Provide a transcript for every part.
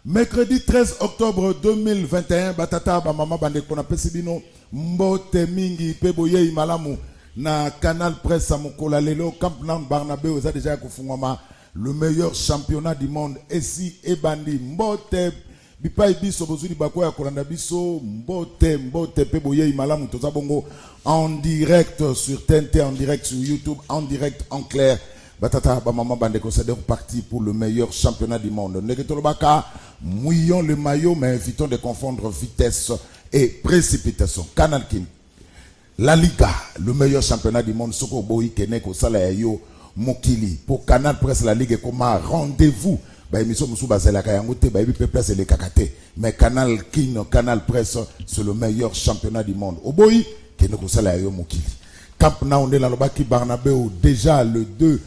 Mercredi 13 octobre 2021, Batata Bamama Bandekona Pesibino, Mbote Mingi, Peboye Imalamu, na Canal Presse Samukola Lelo, Camp Nan Barnabé, vous avez déjà Koufungama, le meilleur championnat du monde, Essi et Bandi, Mbote, Bipai Biso, Bozuli Bakoya Kolanda Biso, Mbote, Peboye Imalamu, Tozabongo, en direct sur TNT, en direct sur YouTube, en direct en clair. Batata Bamama Bandeko, c'est reparti pour le meilleur championnat du monde. Negetolobaka, mouillons le maillot, mais évitons de confondre vitesse et précipitation. Canal King, la Liga, le meilleur championnat du monde. Soko Boy Keneko Salayo Mokili. Pour Canal Presse, la Ligue, comme rendez-vous. Émission Moussou Bazela Kayangote, Place et les Kakate. Mais Canal King, Canal Presse, c'est le meilleur championnat du monde. Oboy Keneko Salayo Mokili. Camp Naoundé Lalobaki Barnabé, déjà le 2.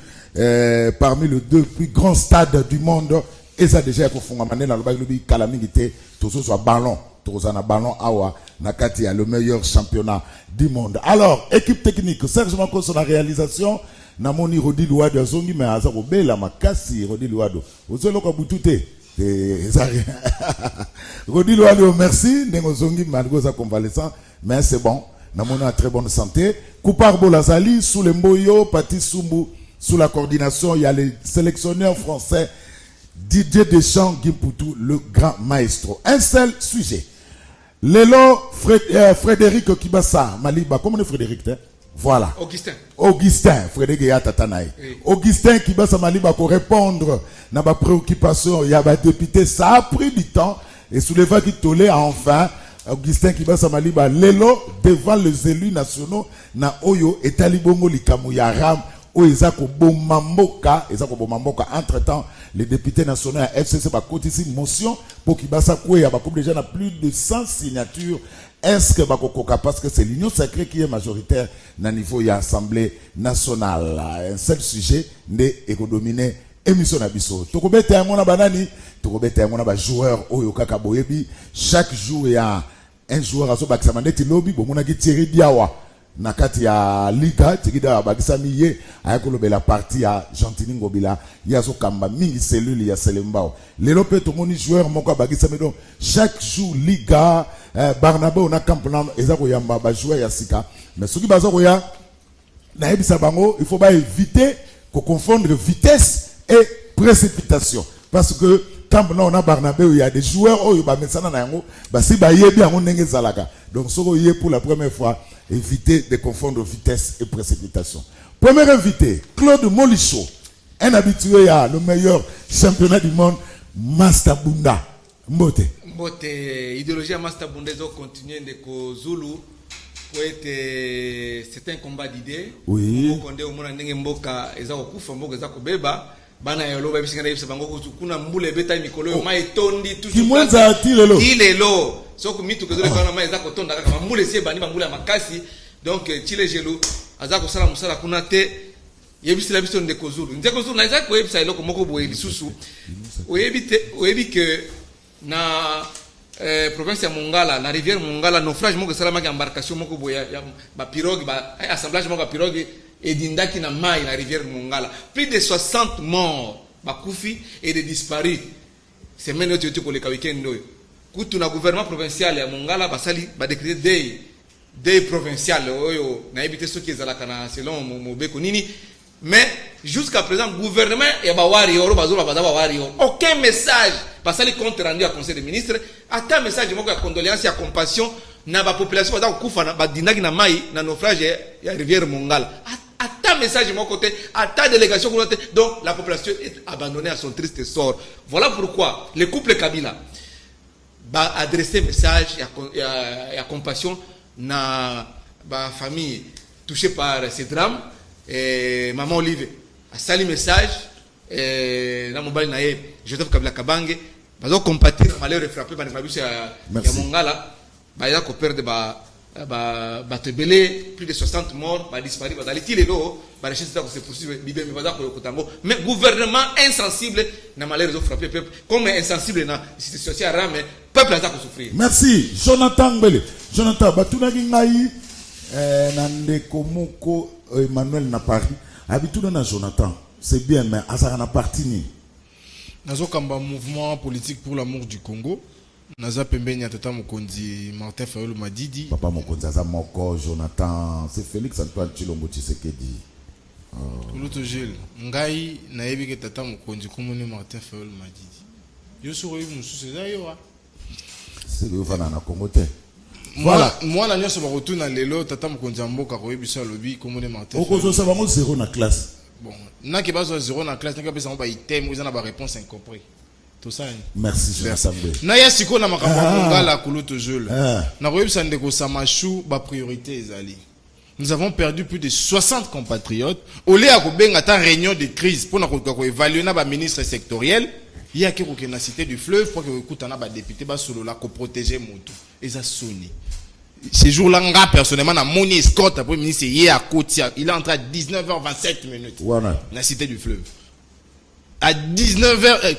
Parmi les deux plus grands stades du monde, et ça déjà pour fondamenter dans le bail de calamité, tout ça soit ballon, tout ça na ballon awa, nakati a le meilleur championnat du monde. Alors, équipe technique, Serge Manko sur la réalisation, namoni Rodi Louado zongi mais azaro bela makasi Rodi Louado. Vous avez le boutoute. Rodi Louado, merci, nengo zongi malgré sa convalescent, mais c'est bon, namoni en très bonne santé. Koupar Bolazali sous le Mboyo, Pati Sumbu. Sous la coordination, il y a les sélectionneurs français Didier Deschamps, Gimpoutou, le grand maestro. Un seul sujet. Lélo Frédéric Kibassa, Maliba, comment est Frédéric? Voilà. Augustin, Frédéric Yatatanaï. Oui. Augustin Kibassa Maliba pour répondre à ma préoccupation, il y a des députés, ça a pris du temps. Et sous les vagues qui tolèrent enfin, Augustin Kibassa Maliba, Lélo devant les élus nationaux, na Oyo et Talibongo Likamuyaram. Entre-temps, les députés nationaux à FCC va cotiser une motion pour qu'il déjà n'a plus de 100 signatures. Est-ce que parce que c'est l'union sacrée qui est majoritaire dans le niveau de l'Assemblée nationale. Un seul sujet n'est économiné émission Nabiso. Tokobete à mon banani, Tokobete à mon joueur Oyo Kaka Boyebi. Chaque jour il y a un joueur à ce baksamandeti lobby, bon mon a tiré Diawa. Nakati ya Liga, tikida bakisami ye, ayakolobe la partie à Gentini Ngobila, yaso kamba mingi cellule ya Selembao. Lelo pe tomoni joueur moko bakisami donc chaque jour Liga, Barnabé on a campement ezako yamba ba joueur ya sika. Mais soki bazako ya na ebisa bango, il faut pas éviter qu'on confondre vitesse et précipitation parce que quand on a Barnabé, il y a des joueurs qui donc, ce pour la première fois, éviter de confondre vitesse et précipitation. Premier invité, Claude Molicho, un habitué à le meilleur championnat du monde, Master Bunda. Mbote, idéologie à Master Bunda, ils ont continué de Zulu. C'est un combat d'idées. Oui. Bana yolo ba bisinga yebisa bango kuna mbule beta mikolo yo mai tondi tout kimwenza tilelo soko mitu kezole kana mai za kotonda kaka mbule sie bani mbule makasi donc chile jelo aza ko sala musala kuna te yebisa la biso ndeko zulu na za ko yebisa eloko moko boye lisusu oyebi que na province ya Mongala na rivière Mongala naufrage moko sala maki embarcation moko boye ya ba pirogue ba assemblage moko pirogue et d'indaki na mai la rivière Mongala. Plus de 60 morts bakoufi et de disparus. C'est maintenant que tu as le week-end. Kutu na gouvernement provincial ya Mongala basali ba décréter des provincial oyo na éviter ceux qui ezalaka na selon mobeko nini. Mais jusqu'à présent gouvernement et ba wari oro bazoba bazaba wari aucun message basali compte rendu à conseil des ministres, aucun message moko ya condoléances ya compassion na ba population baza kufa na ba dinaki na mai na naufrage ya rivière Mongala. À message de mon côté, à ta délégation, donc la population est abandonnée à son triste sort. Voilà pourquoi le couple Kabila, ba adresser message ya compassion na ba famille touchée par ces drames et maman Olive a sali message na mobali na ye Joseph Kabila Kabange bazo compatir malheur frappé par mabuse ya Mongala ba ya ko perdre ba tebele plus de 60 morts ba disparu ba daliti lelo ba recherche ça se poursuivre bibé ba ko yokotango mais gouvernement insensible na malheur zo frapper peuple comme insensible na situation rame peuple a ko souffrir. Merci Jonathan Mbele. Jonathan batunaki ngai na ndeko moko Emmanuel na Paris habitude na Jonathan c'est bien mais azaka na parti ni nazo kamba mouvement politique pour l'amour du Congo. Naza pembeni ya tata mokonzi Martin Fayulu Madidi. Papa mokonzi aza moko Jonathan, c'est Félix Antoine Tshilombo Tshisekedi. Kuluto Gilles, ngai nayebi ke tata mokonzi komoni Martin Fayulu Madidi. Yo suru yu mususu za yo wa. C'est le fana na Congo te. Voilà, moi na nyoso ba retourna lelo tata mokonzi mboka ko yebi so lobi komoni Martin. Okozo sa bango 0 na classe. Bon, na ke bazo 0 na classe, na ke pesa ba item, vous en ba réponse incompris. Merci Jonathan. Na ya siko na makambo ngala Kuluto Gilles. Na koyebisa ndeko Samashu ba priorité ezali. Nous avons perdu plus de 60 compatriotes. Au lieu de benga ta réunion de crise pour na évaluer na ba ministre sectoriel, il y a qui na cité du fleuve pour que écoute na ba député ba solo la ko protéger moto. Eza soni. Ces jours-là, nga personnellement na moni escorte après ministre hier à Kotia, il est entré à 19h27 minutes. Voilà. La cité du fleuve. À 19h,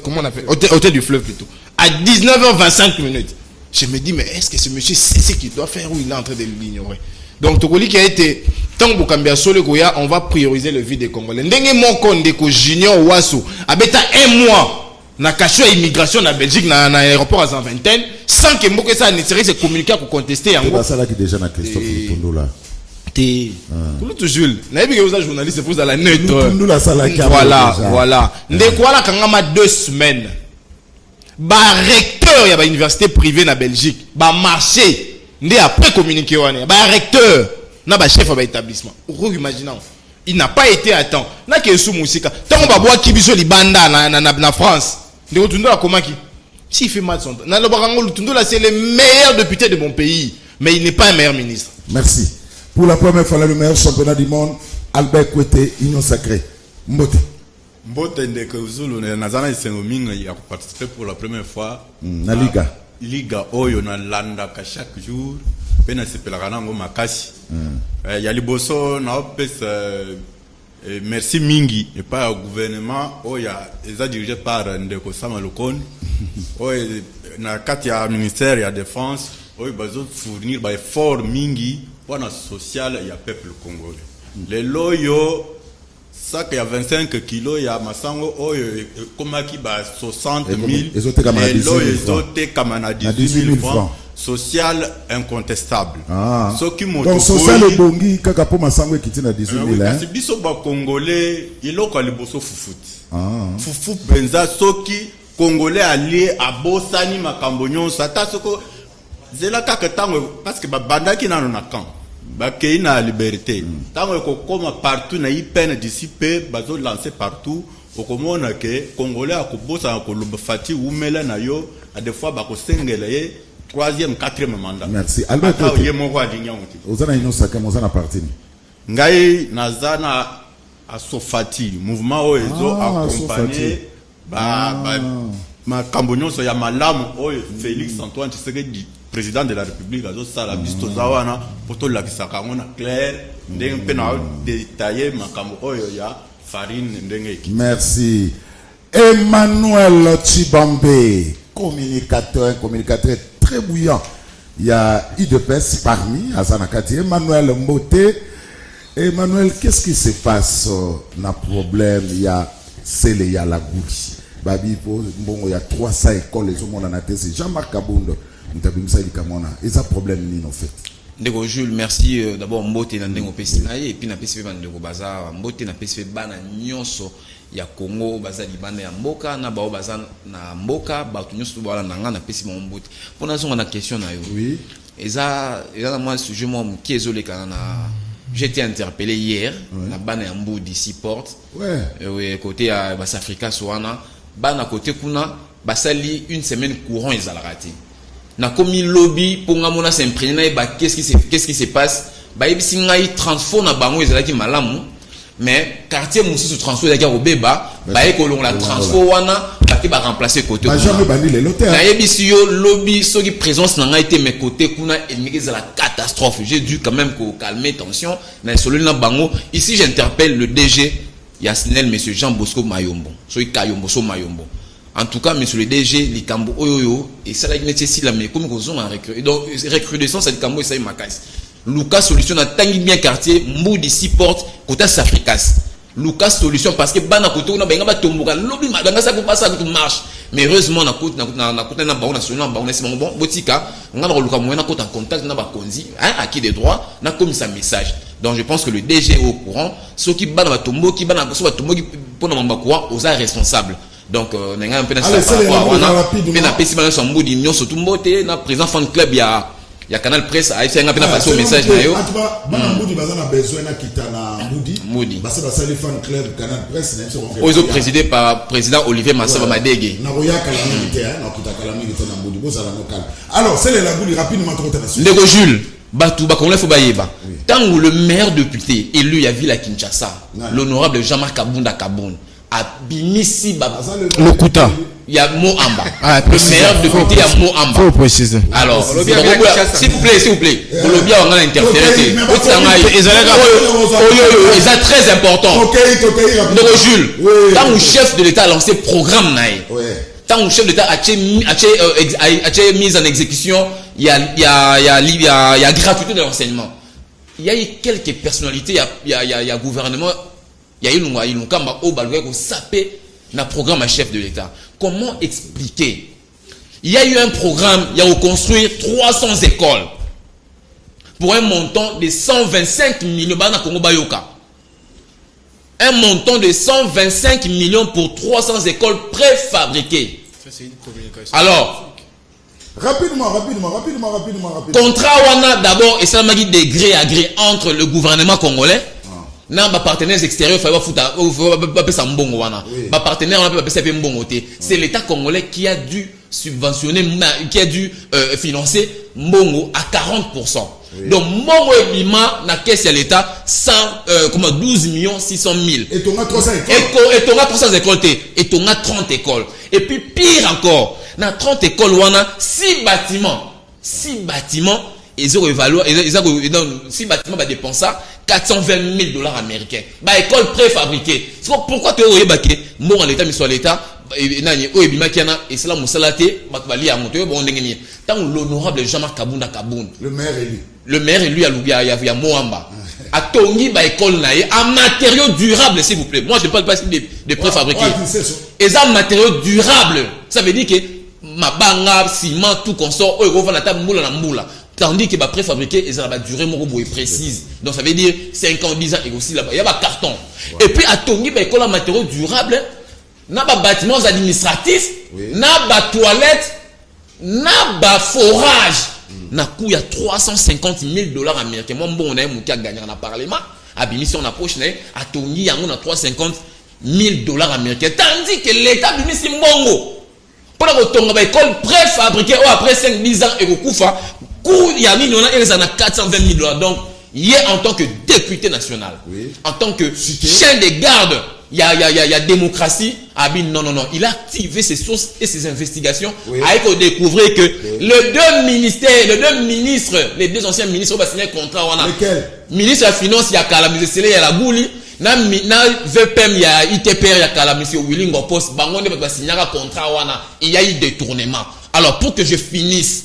comment on appelle, hôtel du fleuve plutôt. À 19h25 minutes. Je me dis, mais est-ce que ce monsieur sait ce qu'il doit faire ou il est en train de l'ignorer? Donc, Tokoli qui a été, tant que Kambia Sole Goya, on va prioriser le vie des Congolais. Ndenge Moko Ndeko Junior Wasso, abeta un mois, na caché immigration na Belgique, na aéroport à 120, sans que Moko ça ne serait se communiquer pour contester. C'est pas ça là qui déjà na Christophe Lutondo là. Kuluto Gilles, na yebi ke oza journaliste pour la neutre. Voilà. Ndeko ala kangama 2 semaines. Ba recteur ya ba université privée na Belgique, ba marché ndé après communiquer wana. Ba recteur na ba chef ba établissement. Vous imaginez, il n'a pas été à temps. Na ke sou musika. Tant ba boa kibiso libanda na France. Ndeko Tundo la komaki. S'il fait mal son temps. Na lobarango Tundo là c'est le meilleur député de mon pays, mais il n'est pas un meilleur ministre. Merci. Pour la première fois, le meilleur championnat du monde, Albert Kwete, Union Sacrée. Mbote. Mbote Ndeko Zulu, Nazana Isengominga, il a participé pour la première fois. Na Liga. Liga Oyo na Landa chaque jour. Pena Sepelarana Makasi. Il y a Liboso, Naopes, merci Mingi, et pas au gouvernement. Oya, ils ont dirigé par Ndeko Samalokon. Oya, na Katia ministère de la Défense. Oya, bazo fournir by effort Mingi. Pour la sociale, il y a peuple congolais. Les loyaux, ça qu'il y a 25 kilos, il y a Massango, comme qui bat 60 000. Les loyaux, ils comme à 18 000 francs. Social incontestable. Donc, social est bongi, kaka po Massango qui tient à 18 000. C'est biso ba congolais, il est au liboso fufut. Fufut benza, soki congolais allié à Bosani, Makambonyon, Sata, soko. C'est là parce que banda qui n'a pas bakei na liberté tango ko koma partout na ipene d'ici pe bazo lancer partout okomona ke congolais akobosa ko lobafati umela na yo a des fois bako sengela ye 3e 4e mandat. Merci Albert Kote ye moko alinga muti ozana ino saka mozana parti ngai nazana asofati mouvement o ezo accompagner ma kambonyoso ya malamu o Félix Antoine Tshisekedi président de la République azo sala bisto zawana poto la kisaka ngona clair ndenge pena détailler makambo oyo ya farine ndenge ki. Merci Emmanuel Tshibambe, communicateur très bouillant. Il y a IDPS parmi Azanakati. Emmanuel Mbote. Emmanuel, qu'est-ce qui se passe dans problème? Il y a Sele, il y a la Gouli. Babi, il y a 300 écoles, les hommes en a c'est Jean-Marc Kabondo. Ils ont problème ni en fait. Ndeko Jules, merci d'abord Mbote na ndengo pesinaye et puis na PSV bandeko baza Mbote na PSV bana nyonso ya Congo baza libanda ya mboka na bao baza na mboka batu nyonso bala nanga na PSV Mbote. Pona zonga na question na yo. Oui. Eza na moi sujet moi qui ezoleka na j'ai été interpellé hier na bana ya Mboudi d'ici porte. Ouais. Oui, côté à Bas Africa Soana, bana côté kuna basali une semaine courant ils allaient rater. Na komi lobby pour ngamona s'imprégner ba qu'est-ce qui se passe? Ba yebisi ngai transfo na bango ezalaki malamu. Mais quartier mususu transfo ezalaki obeba ba ekolonga la transfo wana ba ba remplacer côté. Ba jamais bandi les lotaires. Na yebisi yo lobby soki présence na ngai te mes côtés kuna enigeza la catastrophe. J'ai dû quand même calmer tension na solo na bango. Ici j'interpelle le DG Yasnel monsieur Jean Bosco Mayombo. Soki Kayombo so Mayombo. En tout cas, monsieur le DG, Likambo Oyoyo, et ça, il nécessite la mais comme ils ont recrudescence. Donc, recrudescence, c'est Likambo et ça, il m'a cassé. Lucas Solution a tangi bien quartier, Moudi 6 portes, côté Safricas. Lucas Solution, parce que Bana Koto, on a bien Tomboka, lobby, dans ça, ça, ça marche. Mais heureusement, on a côté, bon, Botika, on a le Lucas Moyen, on a contact, on a Konzi, acquis des droits, on a commis sa message. Donc, je pense que le DG est au courant. Ceux qui Bana Tombo, qui Bana Tombo, qui pour nous courant, aux responsables. Donc, on a un peu de ça. On a passé son mot d'union sur tout le monde. On a présent fan club, il y a Canal Presse, il y a un peu passé au message. En tout cas, Moudi, on a besoin de quitter Moudi. Parce que c'est le fan club Canal Presse. Ils ont présidé par président Olivier Massaba Madégué. Alors, c'est le Lagouli rapidement trop international. Ndeko Jules, Batou Bakonle Fobayeba. Tant où le maire député élu à Ville à Kinshasa, l'honorable Jean-Marc Kabunda Kaboun, Abimisi Lokuta. Il y a Mohamba. Le maire député, il y a Mohamba. Faut préciser. Alors, s'il vous plaît, Bolobia, on a interféré. C'est très important. Donc, Jules, tant que chef de l'État a lancé programme, tant que chef de l'État a mis en exécution, il y a gratuité de l'enseignement. Il y a eu quelques personnalités, il y a gouvernement. Il y a eu un kamba au Baloué qui sapé dans programme à chef de l'État. Comment expliquer? Il y a eu un programme, il y a construire 300 écoles pour un montant de 125 millions. Un montant de 125 millions pour 300 écoles préfabriquées. Alors, rapidement. Contrat wana d'abord et ça m'a dit de gré à gré entre le gouvernement congolais. Non, ma partenaires extérieurs, il faut pas ça mbongo wana. Ma partenaire on peut pas ça mbongo té. C'est l'État congolais qui a dû subventionner, qui a dû financer mbongo à 40%. Donc mbongo ebima na caisse à l'État 12 600 000. Et ton a 300 écoles. Et ton a 300 écoles té. Et ton a 30 écoles. Et puis pire encore, na 30 écoles wana 6 bâtiments. 6 bâtiments. Ils ont évalué, si bâtiment va dépenser 420 000 $ américains. Bah, école préfabriquée. Pourquoi tu es baqué? Moi, en l'État, mais soit l'État, et cela m'a salaté, tant l'honorable Jean-Marc Kabunda Kaboun. Le maire élu à Louga, Mohamba. À Tongi, bah, école naïe, à matériaux durables, s'il vous plaît. Moi, je ne parle pas de préfabriqués. Et ça, matériaux durables. Ça veut dire que ma banga, ciment, tout consort, on va la table moula na moula. Tandis que préfabriqué, ils ont la durée précise. Donc ça veut dire 5 ans, 10 ans, et aussi là-bas. Il y a un carton. Et puis à Tongi, il y a un matériau durable, il y a des bâtiments administratifs, il y a des toilettes, il y a des forages. Il y a 350 000 $ américains. Moi, on a un gagné dans le Parlement. À Bimissi, on approche, à Tongi, il y a 350 000 $ américains. Tandis que l'État de Bimissi Mbongo, pour la école préfabriquée, après 5-10 ans, et au Koufa, il y a 420 000 $. Donc, il est en tant que député national, en tant que chien de garde, il y a démocratie. Non. Il a activé ses sources et ses investigations. Avec découvrir que les deux ministres, les deux anciens ministres ont signé un contrat. Lesquels? Ministre de la Finance, il y a Kalamise, il y a la Bouli. Na VPM, il y a ITPR, il y a Kalamise, Willing Post. Bangon, il y a signé un contrat. Il y a eu détournement. Alors, pour que je finisse,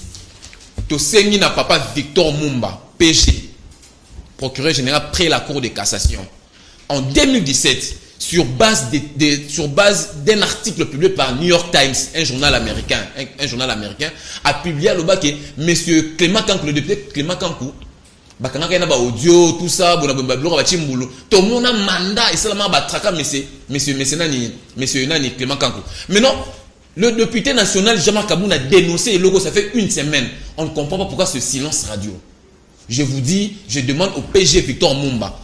Tosengi na papa Victor Mumba, PG, procureur général près la Cour de cassation. En 2017, sur base d'un article publié par New York Times, un journal américain, a publié le bas que M. Clément Kankou, le député Clément Kankou, bakanga na ba audio tout ça, bon ba chimbulu. Tout le monde a mandat et seulement ba traka monsieur Nani Clément Kankou. Mais non. Le député national Jean-Marc Kaboun a dénoncé le logo, ça fait une semaine. On ne comprend pas pourquoi ce silence radio. Je vous dis, je demande au PG Victor Mumba,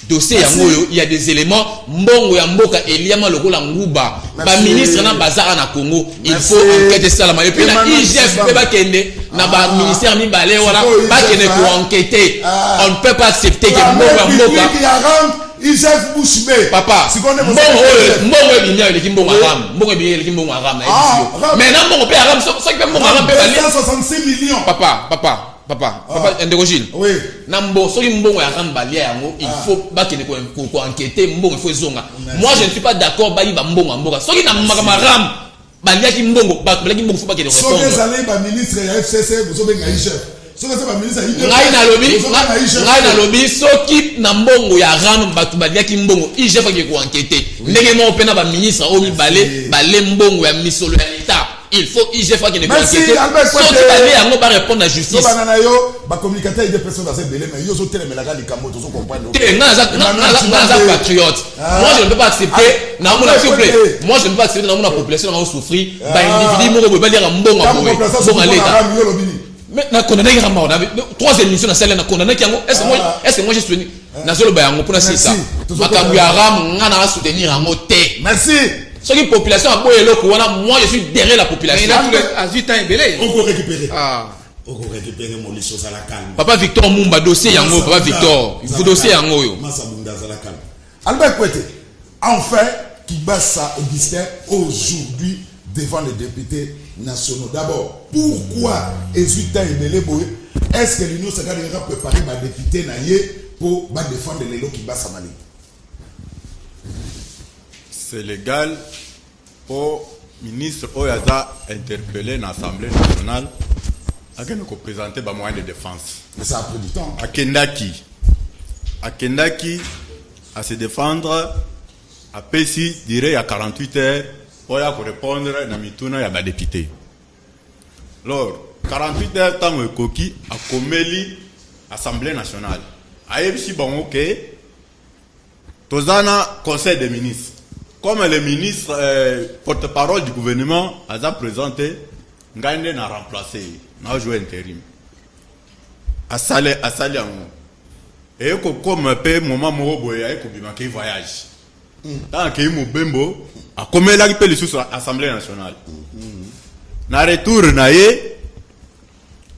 dossier yango yo il y a des éléments mbongo ya mboka eliama lokola nguba ba ministre na bazara na Congo il faut enquêter ça la et puis na IGF pe ba kende na ba ministère mi balé wala ba kende ko enquêter on ne peut pas accepter que mbongo ya mboka IGF Bouchbe papa mbongo binya le kimbongo aram mbongo binya le kimbongo aram na ebisio mais na mbongo pe aram so ki pe mbongo aram pe balé 166 millions papa Ndegojil oui nambo soki mbongo ya ramba lia yango il faut bakene ko enquêter mbongo il faut zonga moi je ne suis pas d'accord ba yiba mbongo mboka soki na maram balia ki mbongo balia ki mbongo faut bakene répondre soki ezali ba ministre ya FCC bozo benga IGF soki ezali ba ministre ya ngai na lobi soki na mbongo ya ram batu balia ki mbongo IGF bakene ko enquêter ndenge mo pena ba ministre o mi balé mbongo ya misolo ya l'état il faut IGF qui ne peut enquêter. Sauf que aller à nous répondre à la justice. Ba communicateur des personnes dans ces délais mais ils ont tellement la gare cambo tous comprendre. Patriote. Moi je ne peux pas accepter na mon s'il vous plaît. Moi je ne peux pas accepter na mon population na souffrir ba individu mo ba lire mbongo mbongo l'état. Mais na condamné ramba on a trois émissions na celle na condamné kiango est-ce que moi je suis na zolo ba yango pour na c'est ça. Makambu ya ram ngana soutenir yango té. Merci. Ce qui population a beau eloko wana moi je suis derrière la population. À 8 ans belé. On peut récupérer. On peut récupérer mon choses à la calme. Papa Victor Mumba dossier yango papa Victor. Il faut dossier yango yo. Masabunda à la calme. Albert Kwete. Enfin Kibasa Augustin aujourd'hui devant les députés nationaux. D'abord, pourquoi 18 ans belé boy? Est-ce que l'Union Sacrée va préparer ma député naïe pour défendre les lois Kibasa Mali? C'est légal pour ministre Oyaza interpellé dans l'Assemblée nationale à présenter des moyens de défense. Mais ça a pris du temps. À Kendaki, à se défendre, à Pessi, dirait il y a 48 heures, pour répondre à Mituna et à ma député. Alors, 48 heures, tant que Koki a comméli l'Assemblée nationale. À Ebsi, bon, ok, Tozana, Conseil des ministres. Comme le ministre porte-parole du gouvernement a présenté, Ngande n'a remplacé, n'a joué intérim. À Salé en et comme peu moment Moroboya et Koubimaki voyage. Tant qu'il y a Bembo, a comme elle a appelé sur l'Assemblée nationale. Na retour naé,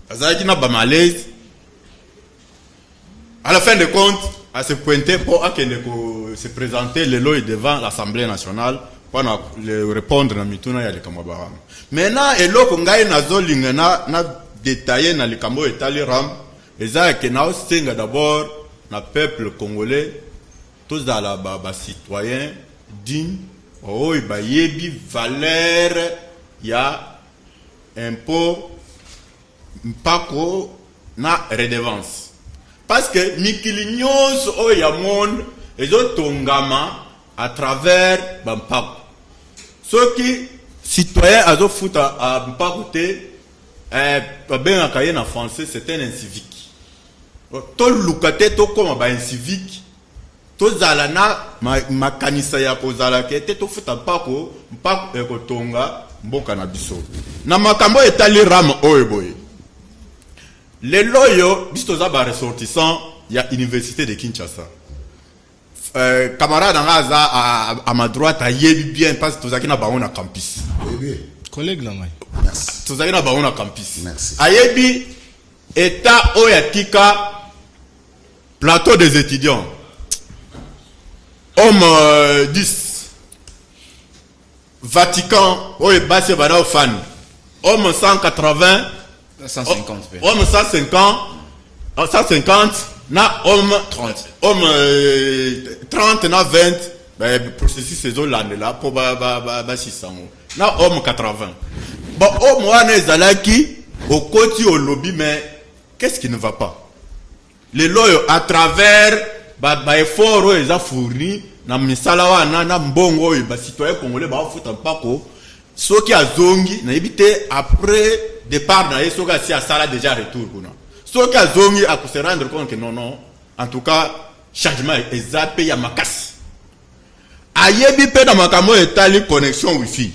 Azaki n'a pas malaise. À la fin de compte, à se pointer pour se présenter le lot devant l'Assemblée nationale pour répondre à Mituna et à l'Ekamabaram. Maintenant, et là, quand on a zoling na détaillé na l'Ekamo et Taliram, et ça que na ostenga d'abord na peuple congolais, tous dans la citoyen digne, oh il ba yebi valeur ya impôt mpako na redevance. Parce que Mikilignons o Yamon et Tongama à travers Bampako. Ceux qui citoyens à Zofuta à Mpakote, bien accueilli en français, c'est un incivique. Tout le lucate, tout comme un incivique, tout zalana, ma kanisa ya kozalake, tout futa Mpako, Mpako Tonga, Mboka Nabiso. Na makambo etali ram oeboye. Les loyaux, bistoza ba ressortissant, il y a l'université de Kinshasa. Camarade à ma droite, a yebi bien parce que tous na baona campus. Collègue là, merci. Tous na baona campus. Merci. A yebi état oyatika plateau des étudiants. Homme 10. Vatican, oye basse bana fan. Homme 180. 150. Homme 150, na homme 30. Homme 30, na 20, ben, processus ces zones là, pour 600. Na homme 80. Bon, homme wane zalaki, au côté au lobby, mais qu'est-ce qui ne va pas? Les loyaux, à travers, effort, ils ont fourni, na misala wana, na mbongo, citoyen congolais, foutent un pako, ce qui a zongi, na évité après, départ na yeso ga si a sala déjà retour kuna so ka zongi a se rendre compte que non en tout cas changement est zappé ya makasi ayebi pe na makamo etali connexion wifi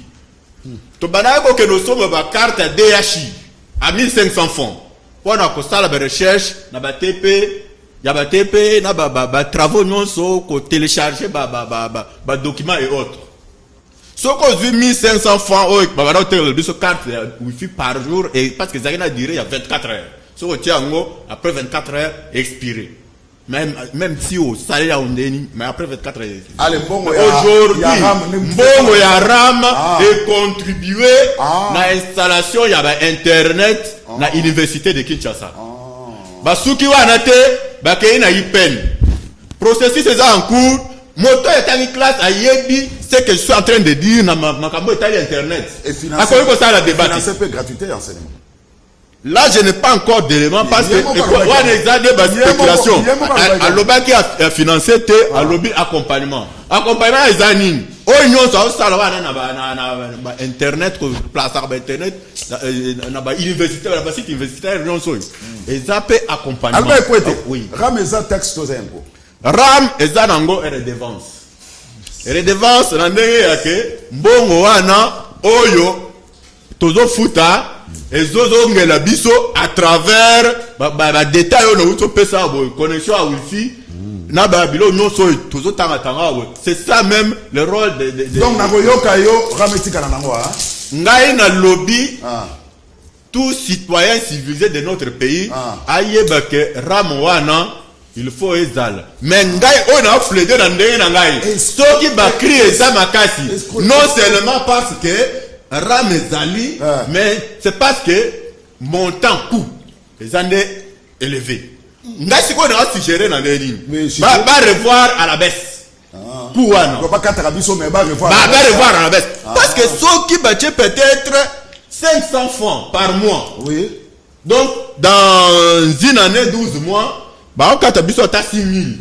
to banako que nous sommes ba carte DHI à 1500 francs pour na ko sala ba recherche na ba TP ya ba TP na ba travaux nyonso ko télécharger ba documents et autres. Ce qu'on dit 1500 francs au ba ba le biso carte wifi par jour et parce que ça a duré il y a 24 heures. Ce qu'on tient après 24 heures expiré. Même si au salaire on est mais après 24 heures. Allez, aujourd'hui Mbongo ya RAM et contribuer na installation ya ba internet na université de Kinshasa. Basuki wana te bakei na IPN. Processus est en cours. Moto est en classe à Yebi, c'est que je suis en train de dire na makambo est internet. Et financer la débat. Financer peu gratuité enseignement. Là, je n'ai pas encore d'éléments parce que on examine la spéculation. À l'obaki a financé te à lobby accompagnement. Accompagnement les anines. Oh non, ça na internet ko place à internet na ba université na ba site universitaire non so. Et ça peut accompagnement. Oui. Ram eza taxe aux impôts. RAM eza nango redevance. Redevance na ndenge yake mbongo wana oyo tozo futa ezozo ngela biso à travers ba détail on auto pesa bo connexion à wifi na ba bilo nyonso tozo tanga c'est ça même le rôle de donc na koyoka yo rametika na nango ha ngai na lobby tout citoyen civilisé de notre pays ayeba que RAM wana il faut ezala mais ngai on a plaidé dans ndenge na ngai soki ba crier ça makasi non seulement parce que RAM ezali mais c'est parce que montant coût les années élevés ngai siko na suggérer na ndenge ba revoir à la baisse coût wana pas kataka biso mais ba revoir à la baisse parce que soki ba peut-être 500 francs par mois oui donc dans une année 12 mois ba on kata biso ta 6000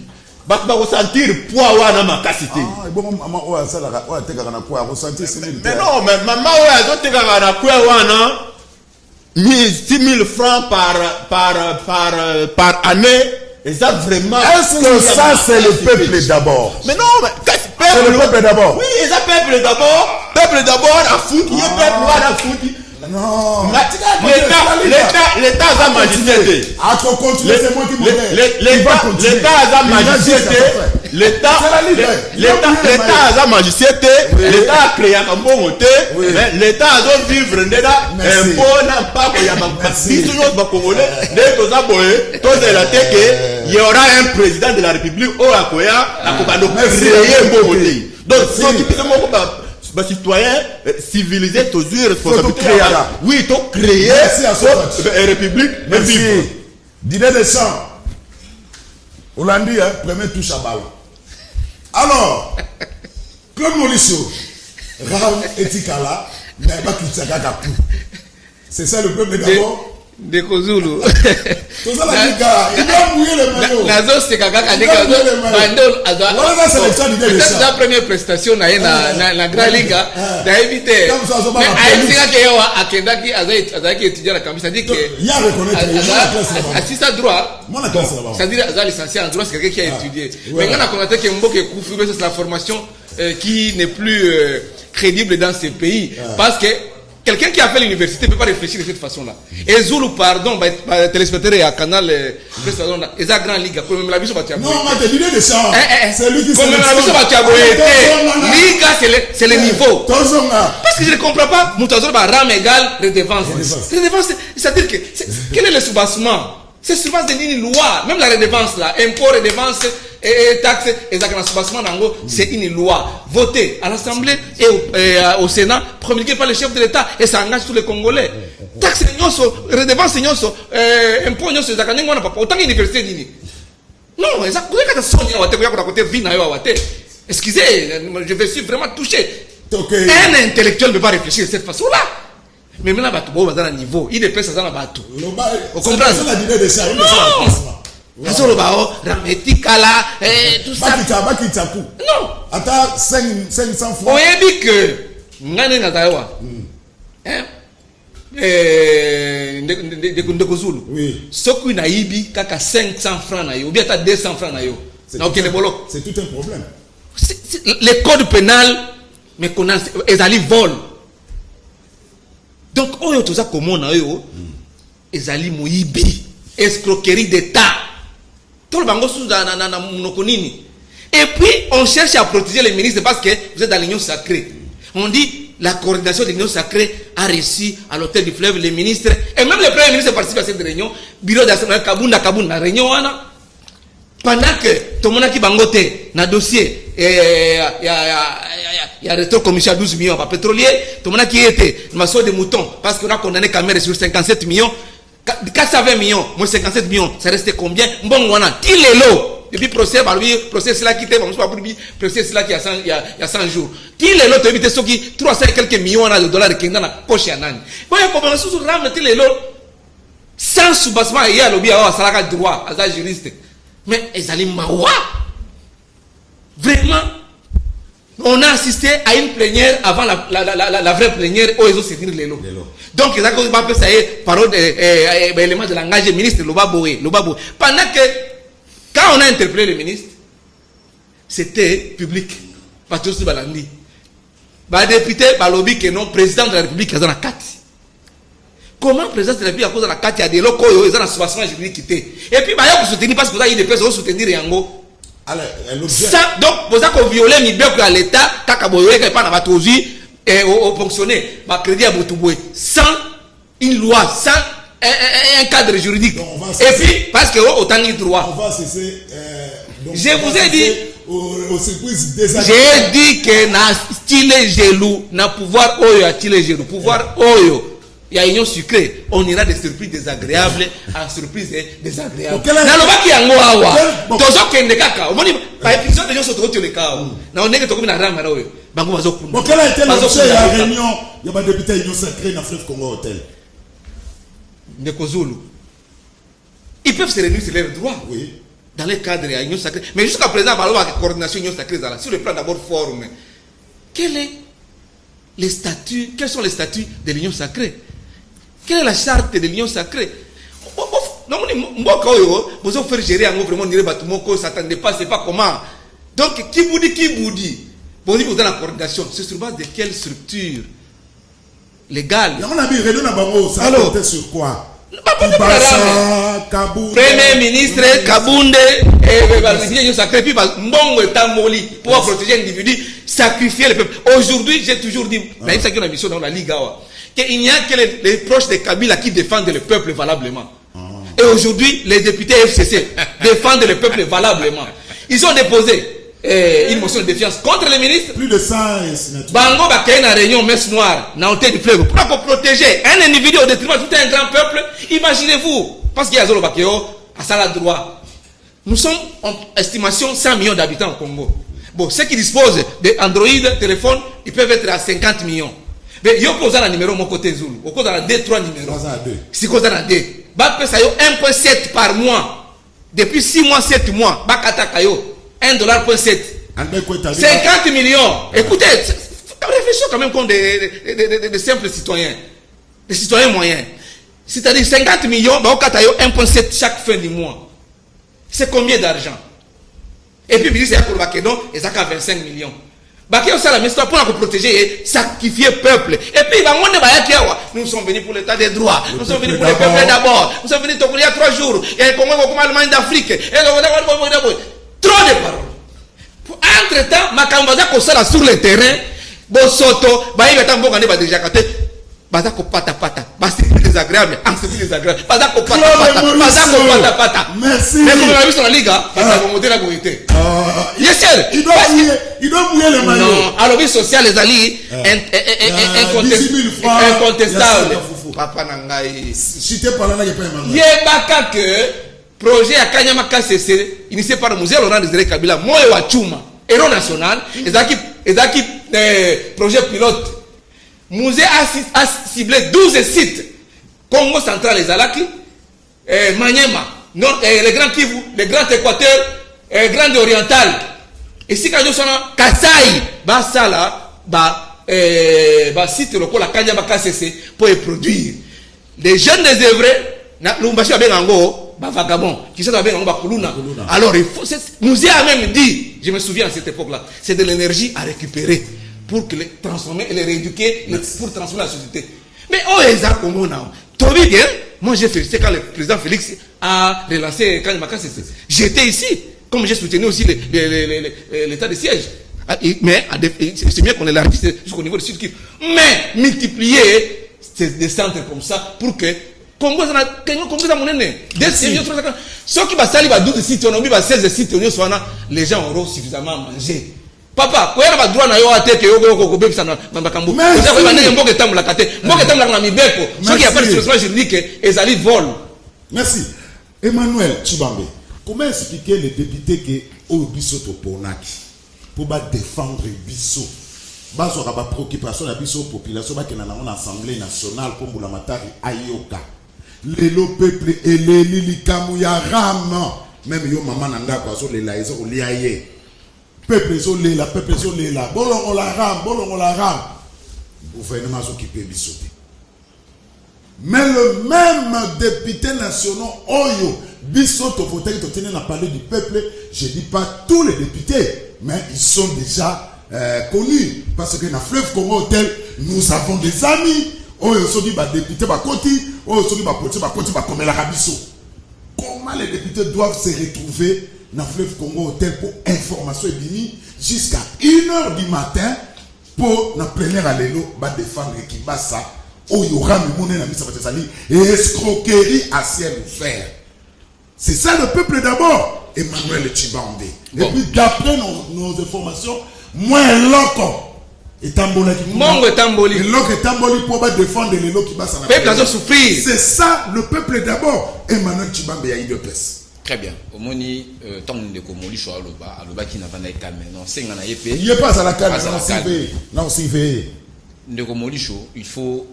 ba ressentir poids wana makasi te bon maman o asala o ateka na poids ressentir 6000 mais non mais maman o azoteka na poids wana 6000 francs par année et ça vraiment est-ce que ça c'est le peuple d'abord mais non mais c'est le peuple d'abord oui et ça peuple d'abord a foutu peuple wana foutu non l'état a magistéré l'état a magistéré l'état a magistéré l'état a créé un bon côté mais l'état a vivre ndena impôt na pas que ya biso nyos ba congolais dès que ça boye tout de la teke il y aura un président de la république au akoya akobando créer un bon côté donc ce qui peut moko ba citoyen civilisé toujours responsabilité oui to créer une république et vivre dîner de sang Hollandi premier touche à balle alors Claude Mauricio Ram etikala mais pas tout ça kaka c'est ça le peuple d'abord de Kozulu tout ça la diga il doit mouiller le maillot nazo c'est kaka kadeka bando voilà ça sélection d'idée de ça la première prestation na Grand Liga d'habiter mais aïsika ke yo akendaki azaki étudiant à campus c'est-à-dire que il y a reconnaître assistant droit moi la classe là-bas c'est-à-dire azali licencié en droit c'est quelqu'un qui a étudié mais on a constaté que Mboke Koufu c'est la formation qui n'est plus crédible dans ces pays parce que quelqu'un qui a fait l'université ne peut pas réfléchir de cette façon-là. Et Zulu, pardon, téléspectateur à Canal, et ça Grand Liga, comme la vision va non, mais t'es l'idée de ça. C'est lui qui comme la vision va Liga, c'est le niveau. Parce que je ne comprends pas. Moutazor va RAM égale redevance. Redevance, c'est-à-dire que quel est le soubassement? C'est soubassement de une loi. Même la redevance là, impôt, redevance et taxe, exactement soubassement d'ango, c'est une loi votée à l'Assemblée et au Sénat, promulguée par le chef de l'État et ça engage tous les Congolais. Taxe nyonso, redevance nyonso, impôt nyonso, ça kanengo na papa. Autant l'université nini. Non, ça vous avez soigné à côté à côté vina yo à côté. Excusez, je vais suis vraiment touché. Un intellectuel ne peut pas réfléchir de cette façon-là. Mais maintenant, bateau, dans un niveau, il est ça dans la bateau. Vous comprenez? Non! Azolo bao, rametikala, tout ça. Non! Attends, 500 francs. On a dit que, ngane natawa. De Kozulu. Oui. Ce qui n'a ibi, kaka 500 francs na yo, ou bien t'as 200 francs na yo. C'est tout un problème. Les codes pénals, mais qu'on a, ezali vol. Donc, on a tout ça comme on a eu, ezali moibi, escroquerie d'État. tout le bango sous na monokonini. Et puis on cherche à protéger les ministres parce que vous êtes dans l'union sacrée. On dit la coordination de l'union sacrée a réussi à l'hôtel du fleuve, les ministres et même le premier ministre participent à cette réunion. Bureau d'assemblée Kabunda na réunion wana. Pendant que tout le monde qui bangoté na dossier il y a retro commission à 12 millions par pétrolier, tout le monde qui était massot de moutons parce qu'on a condamné Cameroun sur 57 millions, 420 millions, moins 57 millions, ça restait combien? Bon wana, il est là. Depuis procès c'est là qui était, procès c'est là qui il y a 100 jours. Il est là, tu as ceux qui 300 et quelques millions de dollars qui sont dans la poche à Nani. Bon, il y a comme sous rame, il est là. Sans soubassement, il y a lobby à Salaka droit, à sa juriste. Mais ils allaient mawa. Vraiment, on a assisté à une plénière avant la vraie plénière où ils ont saisi les lots. Donc, ils ont pas ça parole élément de langage du ministre Loba Boé. Pendant que quand on a interpellé le ministre, c'était public. Patrice Balandi. Le député, le lobby que non, président de la République, ils ont la carte. Comment le président de la République, à cause de la carte, il y a des locaux, ils ont la situation juridique quitté. Et puis, il y a soutenir parce que vous avez des personnes qui soutenir Yango. Donc, vous avez violé l'État, au fonctionnaire, crédit à Boutouboé, sans une loi, sans un cadre juridique. Et puis, parce que autant de droit. Je vous ai dit, j'ai dit que na style gelou, na pouvoir oyo à style gelou, pouvoir oyo, il y a union sucrée, on ira des surprises désagréables à surprises désagréables. Na loba ki yango awa, tozo kende kaka, on dit par épisode de nyonso to le cas. Na on est que to comme na rama oyo, bango bazo kunda. Quelle a été l'objet de la réunion, il y a des députés union sacrée dans Fleuve Congo Hôtel. Nekozulu. Ils peuvent se réunir sur leurs droits. Oui. Dans le cadre de l'union sacrée. Mais jusqu'à présent, la coordination union sacrée, sur le plan d'abord forme. Quels sont les statuts de l'union sacrée? Quelle est la charte de l'union sacrée? Non, vous avez fait gérer un vraiment dire que ça ne dépasse pas comment. Donc, qui vous dit? Vous dites que vous avez la coordination. C'est sur base de quelle structure légale? On a mis réunion à Bango, ça a compté sur quoi? Premier ministre Kabunde et sacré puis Mbongo est Tamboli pour protéger l'individu, sacrifier le peuple. Aujourd'hui, j'ai toujours dit, c'est une mission dans la Ligue qu'il n'y a que les proches de Kabila qui défendent le peuple valablement. Et aujourd'hui, les députés FCC défendent le peuple valablement. Ils ont déposé une motion de défiance contre les ministres. Plus de 100 signatures. Bango va créer une réunion messe noire dans l'hôtel du fleuve pour protéger un individu au détriment de tout un grand peuple. Imaginez-vous, parce qu'il y a Zolo Bakeo à Sala droit. Nous sommes en estimation 100 millions d'habitants au Congo. Bon, ceux qui disposent d'Android, téléphone, ils peuvent être à 50 millions. Mais il y a un numéro mon côté Zulu. Au côté de 2-3 numéros. Si vous avez 2, bah, ça y est 1,7 par mois. Depuis 6 mois, 7 mois, bah, $1,7. 50 millions. Écoutez, réfléchissons quand même comme des simples citoyens. Des citoyens moyens. C'est-à-dire 50 millions, bah, 1,7 chaque fin du mois. C'est combien d'argent? Et puis, il dit, c'est pour Bakédon, et ça a 25 millions. Bakédon, c'est la mission pour protéger et sacrifier le peuple. Et puis, nous sommes venus pour l'état des droits. Nous sommes venus pour le peuple d'abord. Nous sommes venus il y a 3 jours. Et le Congo, comme l'Allemagne d'Afrique. Trop de paroles. Entre-temps, Makambaza Kosala sur le terrain, Bosoto, Baïbeta Mbogane déjà Kate, Bazako pata pata, c'est désagréable, c'est désagréable, Bazako pata pata. Merci. Mais comme on a vu sur la Ligue, Bazako monter la vérité. Yes, sir. Il doit mouiller le maillot. Non, alors vie sociale, les alliés, incontestable. Papa Nangaï. Cité par là, il n'y a pas un mandat. Yebaka que. Projet à Kanyama KCC, initié par le musée Laurent Désiré Kabila, Moé Wachuma, héros national, et projet pilote. Musée a ciblé 12 sites. Congo central, les Alaki, Maniema, le Grand Kivu, le Grand Équateur, le Grand Oriental. Et si quand nous sommes Kasaï, Basala, site local à Kanyama KCC pour y produire. Les jeunes désœuvrés, Lumbashi Abengango, vagabond, qui sont avec Kuluna. Alors, nous a même dit, je me souviens à cette époque-là, c'est de l'énergie à récupérer pour que les transformer et les rééduquer pour transformer la société. Mais oh, Eza Komona, Tobi bien, moi j'ai félicité quand le président Félix a relancé Kani Makasi. J'étais ici, comme j'ai soutenu aussi l'état de siège. Mais c'est mieux qu'on élargisse jusqu'au niveau du Sud Kivu. Mais multiplier des centres comme ça pour que Congo ça mon aîné. Ceux qui va salir 12 sites, on a 16 sites, les gens auront suffisamment mangé. Papa, quoi va droit na yo ate que yo bebisa na makambo. Vous avez un mboke tamula kate. Mboke tamula na mibeko. Ceux qui a pas de responsabilité juridique et ali vol. Merci. Emmanuel Chibambe, comment expliquer les députés que au biso to ponaki pour défendre biso? Baso ka ba préoccupation na biso population ba kena na assemblée nationale pour la matari ayoka. Lelo peuple eleli likamu ya ram. Même yo maman nanga kwa so lela ezo oliaye. Peuple zolela, peuple zolela. Bolongo la ram. Gouvernement s'occupe bisoté. Mais le même député national, Oyo, Bisoto, n'a parlé du peuple. Je ne dis pas tous les députés, mais ils sont déjà connus. Parce que dans le fleuve Congo Hôtel, nous avons des amis. Oyo, sont dit, député, Koti. Oyo, sont dit, Koti, comme la Rabiso. Comment les députés doivent se retrouver dans le fleuve Congo Hôtel pour information et bini jusqu'à 1h du matin pour la plénière à l'élo, défendre Kibasa. Oh, il y aura et escroquerie à ciel ouvert. C'est ça le peuple d'abord. Emmanuel Chibambe. Bon. Et puis d'après nos informations, moins l'encore. Et Tamboli qui Mongo et Tamboli. Et l'autre Tamboli pour défendre les lots qui passent à la peuple a souffrir. C'est ça le peuple d'abord. Emmanuel Chibambe a eu de pèse. Très bien. Au moni, tant de komoli choix aloba qui n'a pas été calme. Non, c'est un ayépé. Il n'est pas à la calme. Non, c'est vrai. De komoli choix, il faut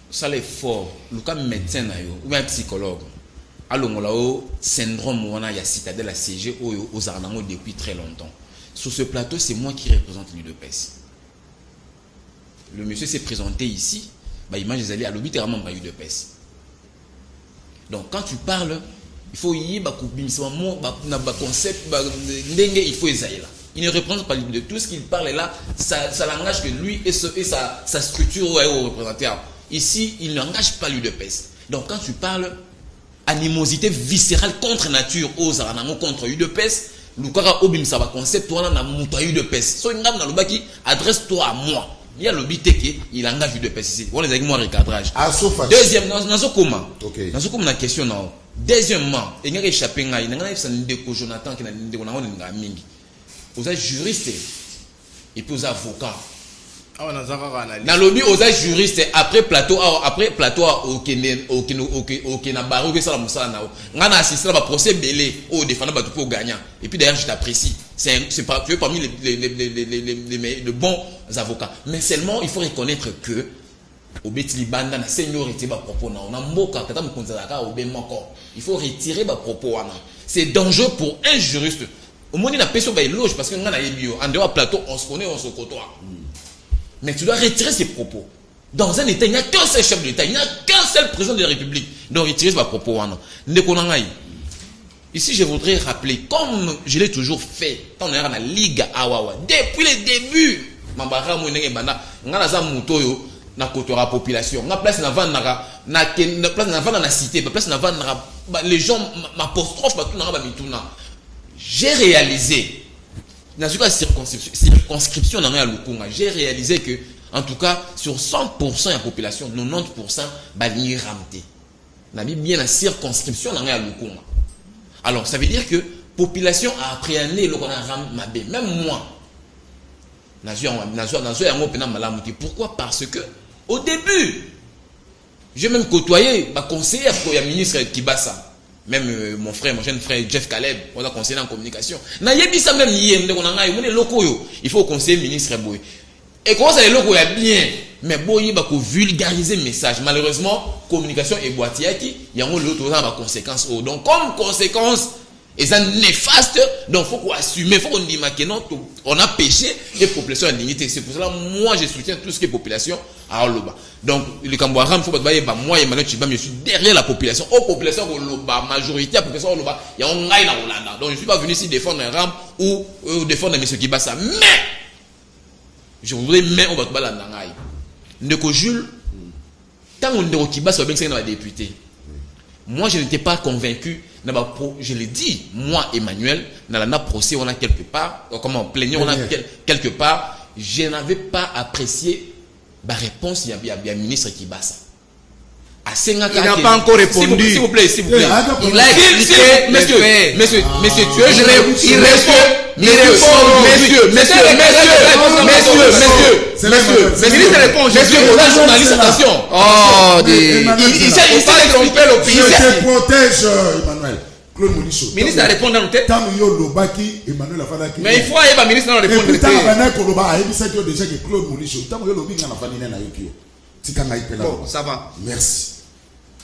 ça l'effort. Le cas médecin ou même psychologue. Alors on a un syndrome on a ya citadelle à CG aux Arnango depuis très longtemps. Sur ce plateau, c'est moi qui représente l'UDPS. Le monsieur s'est présenté ici. Bah image des alliés à l'obiterament pas UDPS. Donc quand tu parles, il faut y concept, il faut essayer là. Il ne représente pas de tout ce qu'il parle là, ça l'engage que lui et sa structure est représenté. Ici, il n'engage pas l'UDPS. Donc quand tu parles animosité viscérale contre nature aux Aranamo contre UDPS, Lukara Obim ça va concept toi na muta UDPS. So ngam na lobaki adresse-toi à moi. Il y a le BTK, il engage UDPS ici. On les a dit moi recadrage. Deuxième, dans comment? Dans ce comment la question non. Deuxièmement, il y a échappé ngai, il y a un Jonathan qui n'a pas mingi. Vous êtes juriste et puis vous êtes avocat. Dans le but, vous êtes juriste après plateau au na barou que ça la moussa na. On a assisté à un procès belé au défendant battu pour gagnant. Et puis d'ailleurs je t'apprécie. C'est pas tu es parmi les bons avocats. Mais seulement il faut reconnaître que au betili banda na seniorité ba propos na on a mboka kata mkonzalaka au ben moko. Il faut retirer ba propos wana. C'est dangereux pour un juriste. Au moins la personne va éloge parce que on a bio en dehors plateau on se connaît on se côtoie. Mais tu dois retirer ces propos. Dans un État, il n'y a qu'un seul chef de l'État, il n'y a qu'un seul président de la République. Donc retirer ces propos. Ici, je voudrais rappeler, comme je l'ai toujours fait, quand on est dans la Ligue Awawa, depuis le début, Mambara Mouenenge Banda, on a na kotora population, on a place na na cité, place na les gens m'apostrophe j'ai réalisé dans une circonscription dans la Lukunga, j'ai réalisé que en tout cas sur 100% de la population, 90% bali ramté. Na bien la circonscription dans la Lukunga. Alors ça veut dire que population a appréhendé le qu'on a ramé, même moi. Pourquoi? Parce que au début, j'ai même côtoyé ma conseiller pour le ministre Kibasa. Même mon jeune frère Jeff Caleb, on a conseillé en communication. Il faut conseiller le ministre Boy. Et comment ça les locaux est bien, mais Boy va vulgariser le message. Malheureusement, communication est boîtier qui il y a l'autre conséquence. Donc comme conséquence, et ça néfaste, donc il faut assumer, il faut qu'on dise que non, on a péché et la population a dignité. C'est pour cela moi je soutiens tout ce qui est population à Oloba. Donc le Cambouaram, il faut pas moi Emmanuel Chibambe, je suis derrière la population. Aux populations Oloba, majorité de la population Oloba, il y a un gaï dans Hollande. Donc je ne suis pas venu ici défendre un ram ou défendre M. Kibasa. Mais je voudrais mettre au Batbala Nangaï. Ndeko Jules, tant on est au Kibasa, on est député. Moi, je n'étais pas convaincu. Je l'ai dit, moi, Emmanuel, dans la procès, on a quelque part, comment plaignant, on a quelque part, je n'avais pas apprécié la réponse du ministre Kibasa. Il n'a pas encore répondu. S'il vous plaît. Il a expliqué, monsieur, journaliste, attention. Il s'est trompé l'opinion. Je te protège, Emmanuel. Claude Moulicho. Ministre a répondu dans le tête. Emmanuel Afadaki. Mais il faut aller par ministre dans le répondre. Et puis, déjà que Claude Moulicho. Bon, ça va. Merci.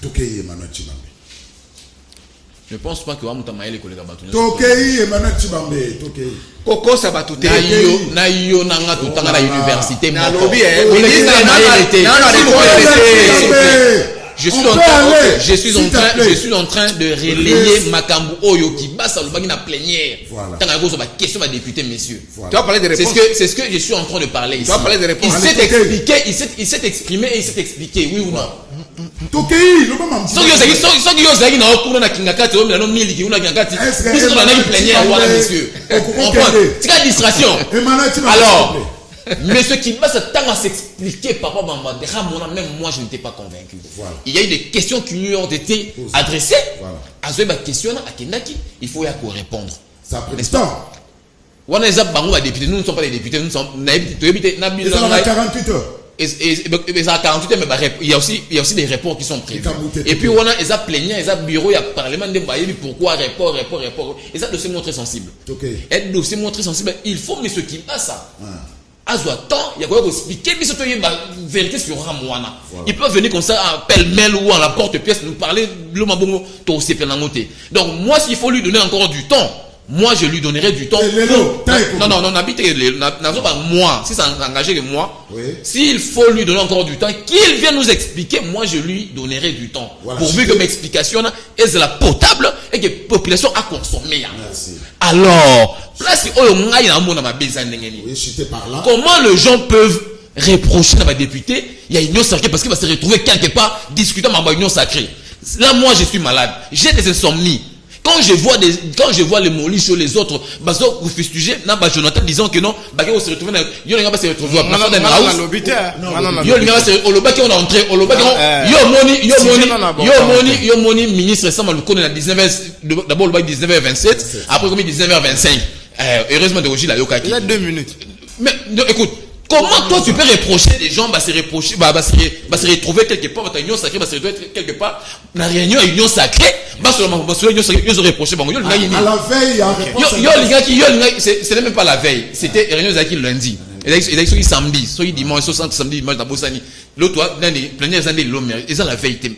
Tokei Emmanuel Chibambe. Je ne pense pas que Wamuta Maël collègue Batounia. Tokei Emmanuel Chibambe. Tokei. Koko ça va tout Naïo nanga tout temps à la université. Na lobby je suis en train de relayer Makambu Oyo qui basa le bagina plénière. Tant à cause de ma question à député messieurs. Tu vas parler des réponses. C'est ce que je suis en train de parler ici. Tu vas parler des réponses. Il s'est exprimé et il s'est expliqué, oui ou non? Tokei, le maman. So yo zaki na okuna na kingakati o milano mili ki una kingakati. Biso na na plénière voilà messieurs. C'est la distraction. Alors, mais ce qui va se tendre à s'expliquer, papa maman, même moi je n'étais pas convaincu. Voilà. Il y a eu des questions qui lui ont été adressées. À ce question à Kendaki, il faut y avoir répondre. Ça prend du temps. On est députés, nous ne sommes pas des députés, nous sommes 48 heures. Et ça 48 heures, mais il y a aussi des réponses qui sont prévus. Et puis on a des plaignants, des bureaux, il y a parlement de Bayebi, pourquoi rapport. Et ça doit se montrer sensible. Être dossier montrer sensible, il faut mais ce qui passe ça. Temps, il y a quoi expliquer, mais surtout il y a une vérité sur Ramouana. Ils peuvent venir comme ça en pêle-mêle ou en la porte-pièce nous parler de l'homme donc moi s'il faut lui donner encore du temps, moi je lui donnerai du temps. Non, moi, si ça engagé que moi, s'il faut lui donner encore du temps, qu'il vienne nous expliquer, moi je lui donnerai du temps. Pourvu que mes explications est la potable et que la population a consommé. Alors, comment les gens peuvent reprocher à ma députée, il y a une union sacrée parce qu'il va se retrouver quelque part discutant dans ma union sacrée. Là, moi je suis malade, j'ai des insomnies. Quand je vois les Molicho, les autres, baso ou fustiger, n'a pas Jonathan disant que non, baguette on se retrouve, yo les gars se retrouver à place d'un house. Yo les gars se, au lobaki on a entré, au lobaki yo moni ministre Sama le connaît à 19h, d'abord le bac 19h27, après comme 19h25. Heureusement de Roger la Yokaki. Il y a 2 minutes. Mais écoute. Comment toi tu peux reprocher des gens, se retrouver quelque part, ta union sacrée, se retrouver quelque part, la réunion à union sacrée, ils ont reproché, à la veille, c'est même pas la veille, c'était réunion qui lundi. Et là, samedi, soit dimanche, soit samedi, dimanche, dans Bossani. L'autre, plénière, et ça la vérité,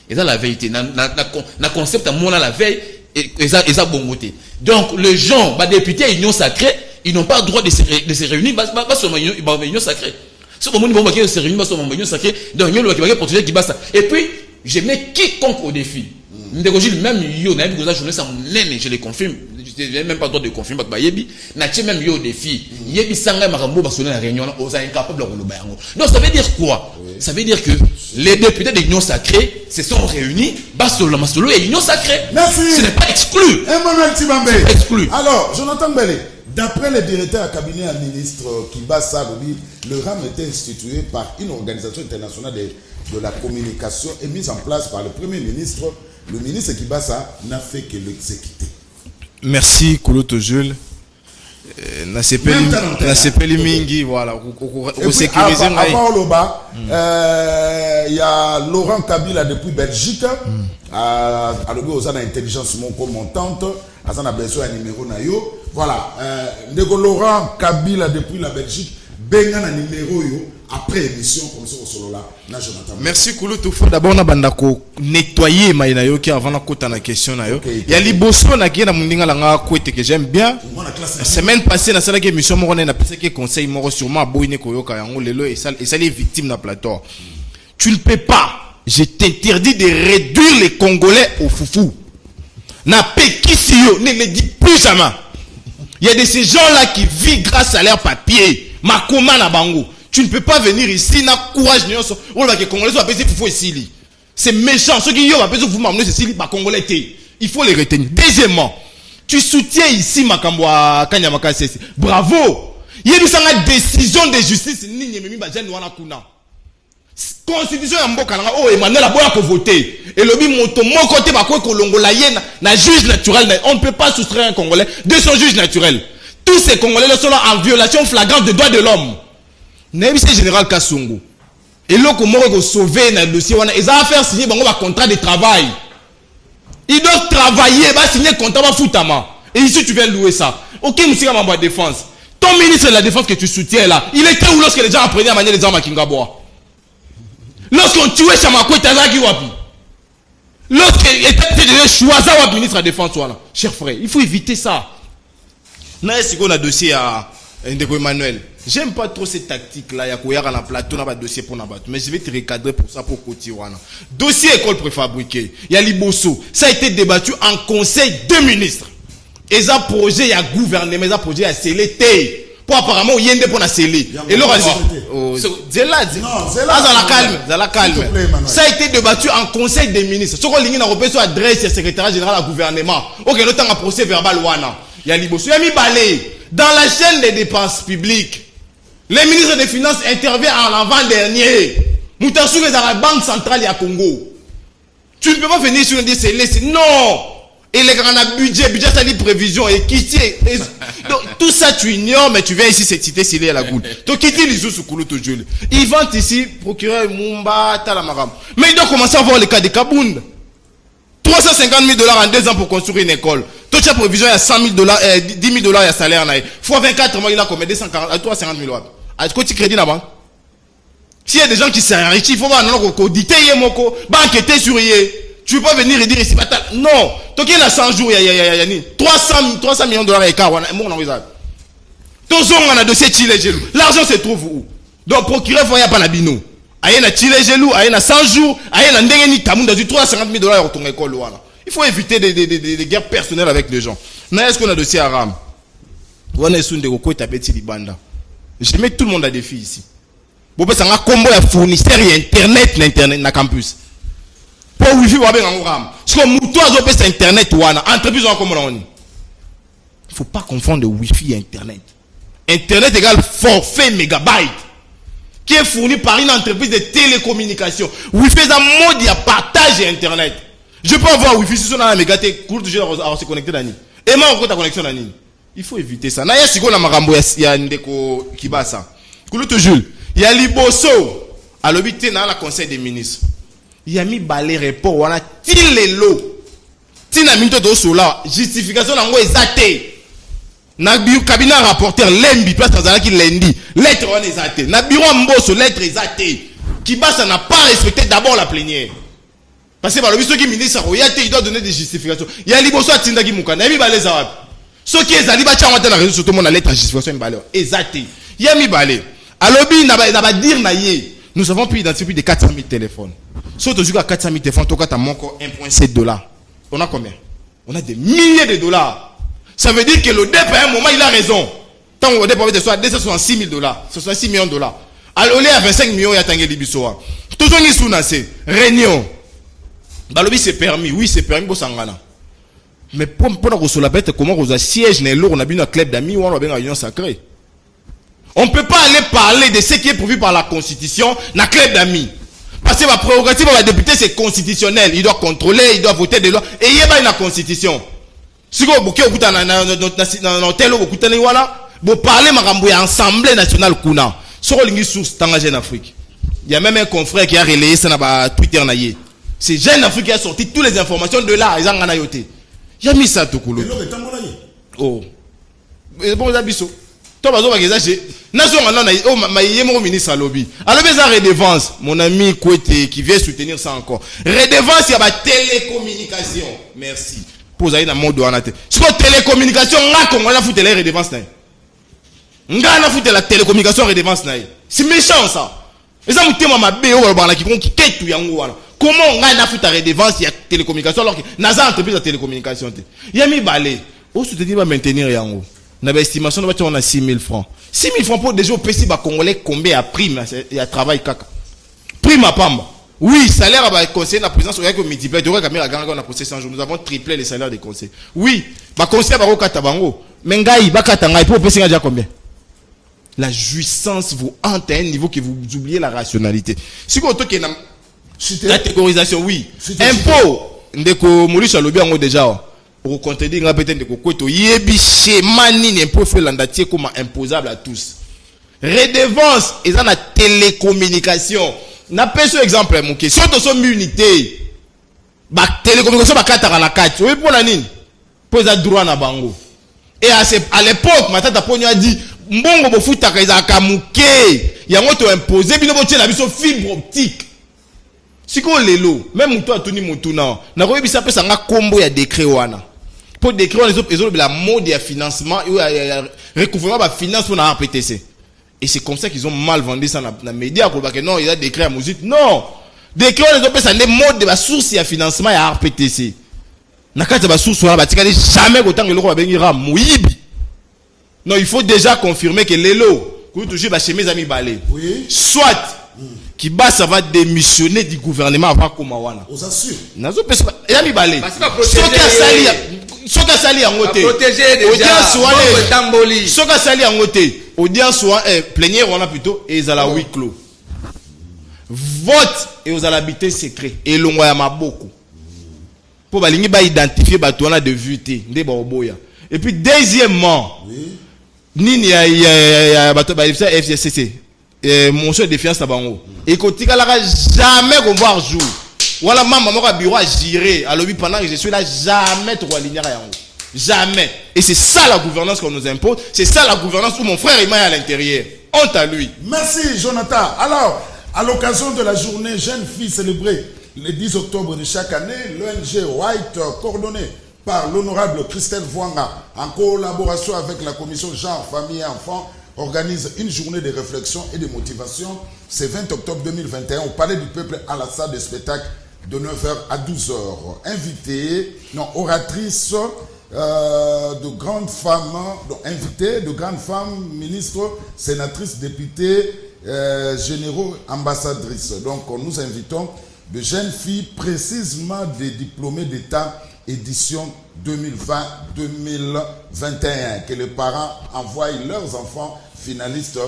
et ça la vérité, na concept à mon la veille, et ça bon côté. Donc, les gens, députés à union sacrée, ils n'ont pas le droit de se réunir, pas sur ma union sacrée. Si on se réunit, pas sur ma union sacrée, donc il y a protéger qui basta. Et puis, je mets quiconque au défi. Même yo, je les confirme, je n'ai même pas le droit de confirmer, même yo au défi. Yebi sanga marambo basone la réunion, on est incapable de le bayango. Donc ça veut dire quoi? Ça veut dire que les députés de l'union sacrée se sont réunis, basolo la masolo et l'union sacrée. Merci. Ce n'est pas exclu. Emmanuel Chibambe. C'est pas exclu. Alors, Jonathan Belé. D'après le directeur à cabinet à ministre Kibasa, le RAM était institué par une organisation internationale de la communication et mise en place par le Premier ministre. Le ministre Kibasa n'a fait que l'exécuter. Merci, Kouloto Jules. Na sepeli mingi, voilà. Au sécuriser. Avant Loba, il y a Laurent Kabila depuis Belgique. À l'objet aux intelligence montante. On a besoin d'un numéro nayo. Voilà, Laurent Kabila depuis la Belgique, benga na numéro yo après émission comme ça au solo là. Na Jonathan. Merci Kouloutou. D'abord on a bandako nettoyer maina yo qui avant na kota na question na yo. Il y a liboso na qui na mundinga la nga kwete que j'aime bien. La semaine passée na sala que émission mo na pensé que conseil mo sûrement boyne koyoka yango lelo et ça les victimes na plateau. Tu ne peux pas, je t'interdis de réduire les Congolais au foufou. Na pekisio ne le dis plus jamais. Il y a de ces gens-là qui vivent grâce à leur papier. Makoma na bango. Tu ne peux pas venir ici, n'a courage, on va que Congolais soient appelés fou ici. C'est méchant. Ceux qui ont appelé vous m'amener ceci, bah Congolais t'es. Il faut les retenir. Deuxièmement, tu soutiens ici Makambwa Kanyamaka Sesi. Bravo. Il y a une décision de justice. Constitution ya mboka nanga oh Emmanuel aboya ko voter et le bi moto mon côté ba ko kolongola yena na juge naturel. On ne peut pas soustraire un Congolais de son juge naturel. Tous ces Congolais sont là en violation flagrante des droits de l'homme. N'est-ce pas général Kasongo et là comment on sauver dans le dossier ils ont faire signer un contrat de travail. Ils doivent travailler, va signer contrat va foutama. Et ici tu viens louer ça. OK monsieur membre de défense. Ton ministre de la défense que tu soutiens là, il était où lorsque les gens apprenaient à manier les armes à Kingaboa? Lorsqu'on tuait Chamako Tazaki Wapi. Lorsqu'il était de choisir le ministre de la défense voilà. Cher frère, il faut éviter ça. N'a est-ce qu'on a dossier à Ndeko Emmanuel. J'aime pas trop cette tactique là, il y a quoi dans la plateau, on a dossier pour n'abattre. Mais je vais te recadrer pour ça pour Kotiwana. Dossier école préfabriquée. Il y a Liboso. Ça a été débattu en conseil de ministres. Et ça projet, il y a gouvernement, il y a projet, il y a scellé. Pour apparemment, il y a un pour scellé. Et là, c'est là, dans la calme. Ça a été débattu en conseil des ministres. Ce qu'on a repéré sur adresse du secrétaire général du gouvernement. Ok, nous avons un procès verbal. Il y a Liboso. Il y a mis balai. Dans la chaîne des dépenses publiques, les ministres des Finances interviennent en l'avant-dernier. Moutassou est dans la Banque centrale à Congo. Tu ne peux pas venir sur un dire c'est laissé. Non! Et les grands budget, ça dit prévision et quitter. Donc, tout ça tu ignores, mais tu viens ici c'est cité s'il est à la goule. Donc, quitter les sous Koulo Tojul. Ils vendent ici, procureur Mumba, Talamaram. Mais ils doivent commencer à voir le cas de Kabound. $350,000 en 2 ans pour construire une école. Toute la prévision, il y a $100,000, $10,000, il y a salaire. Fois 24 mois, il a combien? 350,000 $. À quoi tu crédit là-bas? S'il y a des gens qui s'enrichissent, il faut voir, non, qu'on dit, enquêter sur yé. Tu ne peux pas venir et dire ici, non. Donc, il y a 100 jours, il y a 300 millions de $. Et car, on a dossier Chile Gelou. L'argent se trouve où? Donc, procureur, il n'y a pas la bino. Il y a Chile Gelou, il y a 100 jours, il y a Ndengeni Kamoun, il y a $350,000 pour ton école. Il faut éviter des guerres personnelles avec les gens. Est-ce qu'on a dossier Aram? On est sur des recours tapeti Libanda. Je mets tout le monde à défi ici. Bon, parce qu'on a un combo de fournisseurs internet na campus. Pour wifi wa ben Aram. Parce que mouto a zopé internet wana entreprise en comment on. Il faut pas confondre wifi et internet. Internet égale forfait mégabyte qui est fourni par une entreprise de télécommunications. Wifi est un mode de partage internet. Je peux avoir wifi si on a un mégaté court toujours à se connecter dans ni. Et moi on ta connexion dans ni. Il faut éviter ça. Na ya siko na marambo ya ndeko kibasa. Kuluto Jules, il y a Liboso à l'obité dans la conseil des ministres. Il y a mis balé report wana til les lots. Tina minto do sola justification nango ezate. Na bureau cabinet rapporteur Lembi place Tanzania qui lundi. Lettre wana ezate. Na bureau Mboso lettre ezate. Kibasa n'a pas respecté d'abord la plénière. Parce que le qui ministre il doit donner des justifications. Il y a Liboso atinda ki mukana. Il y a mis balé zawapi. Ce qui est aliba tcha wata na réseau surtout mon lettre justification balé. Ezate. Il y a mis balé. Alobi na ba dire na ye. Nous avons pu identifier plus de 400 000 téléphones. Si tu as 400 000 téléphones, tu as encore $1.7. On a combien? On a des milliers de dollars. Ça veut dire que le DEP à un moment, il a raison. Tant que le DEP avait soit $266 000, $66 millions. Alors, il y a 25 millions, il y a Tanguy Libisoa. Toujours une sous-nassé. Réunion. Balobi, c'est permis. Oui, c'est permis pour Sangana. Mais pour nous la bête, comment on a siège, on a bien un club d'amis ou on a bien une union sacrée. On ne peut pas aller parler de ce qui est prévu par la Constitution dans le club d'amis. Parce que la prérogative de la députée, c'est constitutionnel. Il doit contrôler, il doit voter des lois. Et il y a une constitution. Si vous avez parlez de l'Assemblée nationale. Sur le source en Jeune Afrique. Il y a même un confrère qui a relayé ça sur Twitter. C'est Jeune Afrique qui a sorti toutes les informations de là. Il y a mis ça tout le monde. Oh. Bon, toi, par exemple, mon ministre à lobby. Alors, les redevance, mon ami Kouete qui vient soutenir ça encore. Redevance, il y a la télécommunication. Merci. Pour aller dans le monde de la télécommunication, on a foutu les redevances. On a foutu la télécommunication redevance. C'est méchant ça. Et ça, comment on a foutu la redevance, il y a télécommunication alors que n'a pas entreprise de télécommunication. Il y a mis balai. Où soutenir va maintenir Yango. na ba estimation on a 6 000 francs. 6 000 francs pour déjà au PC ba congolais combien à prime à travail kaka. Prime à pamba. Oui, salaire à conseiller la présidence au multiplier de caméra ganga on a conseil 100 jours. Nous avons triplé les salaires des conseillers. Oui, ba conseiller ba kata bango. Mais ngai ba kata ngai pour PC déjà combien? La jouissance vous hante à un niveau que vous oubliez la rationalité. Si vous avez une catégorisation, oui. Impôt, ndeko Maurice Alobi ango déjà. Pour contredire nga peut-être ndeko Kweto yebi schéma ni impôt fait l'andatier comme imposable à tous. Redevance, ils ont la télécommunication. Na pèse exemple mon question de son unité. Ba télécommunication ba katara na kati. Oui pour la nini? Pour ça droit na bango. Et à l'époque, Matata Pogno a dit mbongo bofuta kaza kamuke yango to imposer bino botie na biso fibre optique siko lelo même muto atuni mutu na ko yebisa pesa nga kombo ya décret wana pour décret wana ezo la mode ya financement ya recouvrement ba finance pour na RPTC et c'est comme ça qu'ils ont mal vendu ça na média ko ba que non il y a décret à musique non décret wana ezo pesa les modes de ba source ya financement ya RPTC na kati ba source wana ba tikali jamais ko tanga loko ba bengira muyibi. Non, il faut déjà confirmer que l'élo, que toujours va chez mes amis balé. Oui. Soit, qui ça va démissionner du gouvernement avant Komawana. On s'assure. Nazo pesa, amis balé. Soka sali en côté. Protéger déjà. Tamboli. Soka sali en côté. Audience soit plénière on a plutôt et ils à la huis clos. Vote et aux habiter secret et l'ongoya maboko. Pour balingi ba identifier ba toana de vuité, ndé ba oboya. Et puis deuxièmement, oui. Nini ya bato ba FCC mon chef de défiance na bango et kotika la jamais qu'on voir jour wala maman moko bureau à gérer à lobby pendant que je suis là jamais trop aligné yango jamais et c'est ça la gouvernance qu'on nous impose, c'est ça la gouvernance où mon frère il m'a à l'intérieur, honte à lui. Merci Jonathan. Alors à l'occasion de la journée jeune fille célébrée le 10 octobre de chaque année, l'ONG White coordonnée par l'honorable Christelle Voanga, en collaboration avec la commission genre, famille et enfants, organise une journée de réflexion et de motivation ce 20 octobre 2021 au Palais du Peuple à la salle de spectacle de 9h à 12h. Oratrices de grandes femmes, ministres, sénatrices, députés, généraux, ambassadrices. Donc nous invitons de jeunes filles, précisément des diplômés d'État édition 2020-2021, que les parents envoient leurs enfants finalistes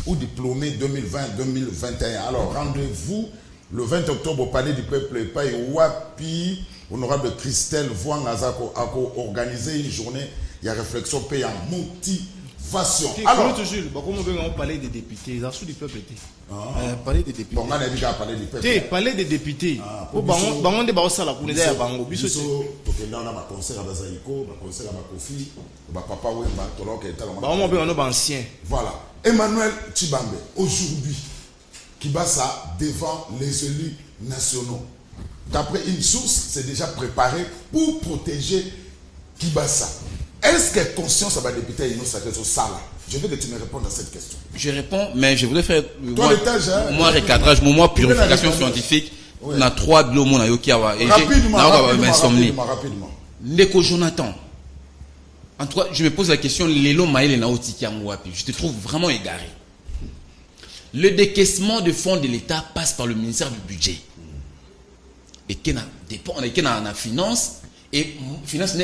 ou diplômés 2020-2021. Alors, rendez-vous le 20 octobre au Palais du Peuple et Wapi, honorable Christelle Voanga a organisé une journée, il y a réflexion payée en motivation. Alors, on parlait des députés, ils ont sous du peuple. Palais des députés. Palais des députés. Voilà. Emmanuel Tshibambe, aujourd'hui, Kibasa devant les élus nationaux. D'après une source, c'est déjà préparé pour protéger Kibasa. Est-ce que conscience à ma député et nous sacrés au Sala? Je veux que tu me répondes à cette question. Je réponds, mais je voudrais faire moi recadrage, moi purification scientifique. On a 3 glomos na yokiawa. Rapidement. Ndeko Jonathan. En tout cas, je me pose la question, Lelo Maïle na Otiki Amouapi. Je te trouve vraiment égaré. Le décaissement de fonds de l'État passe par le ministère du Budget. Et qui dépend, on est dans la finance. Et finance,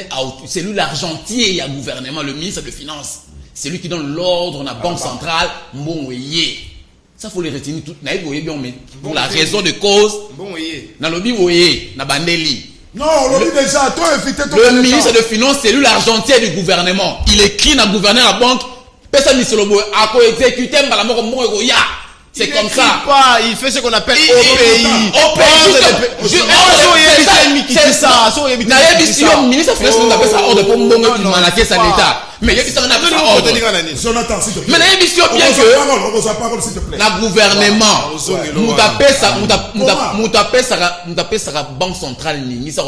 c'est lui l'argentier, il y a gouvernement, le ministre de Finances. C'est lui qui donne l'ordre, on a banque centrale, ça faut les retenir tout. Pour la raison de cause, na lobby woye, na bandeli. Non, lobby déjà, toi éviter ton le ministre de Finances, c'est lui l'argentier du gouvernement. Il écrit na gouverner la banque, personne ne se le voit, à quoi exécuter, la mort comme ya. C'est comme ça. Pas, il fait ce qu'on appelle OPI. C'est ça. Le ministre de Finances nous appelle ça ordre pour manager ça l'État. Mais il y a ça ordre. Jonathan, s'il te plaît. Mais il y a bien que la gouvernement nous appelle ça banque centrale ministre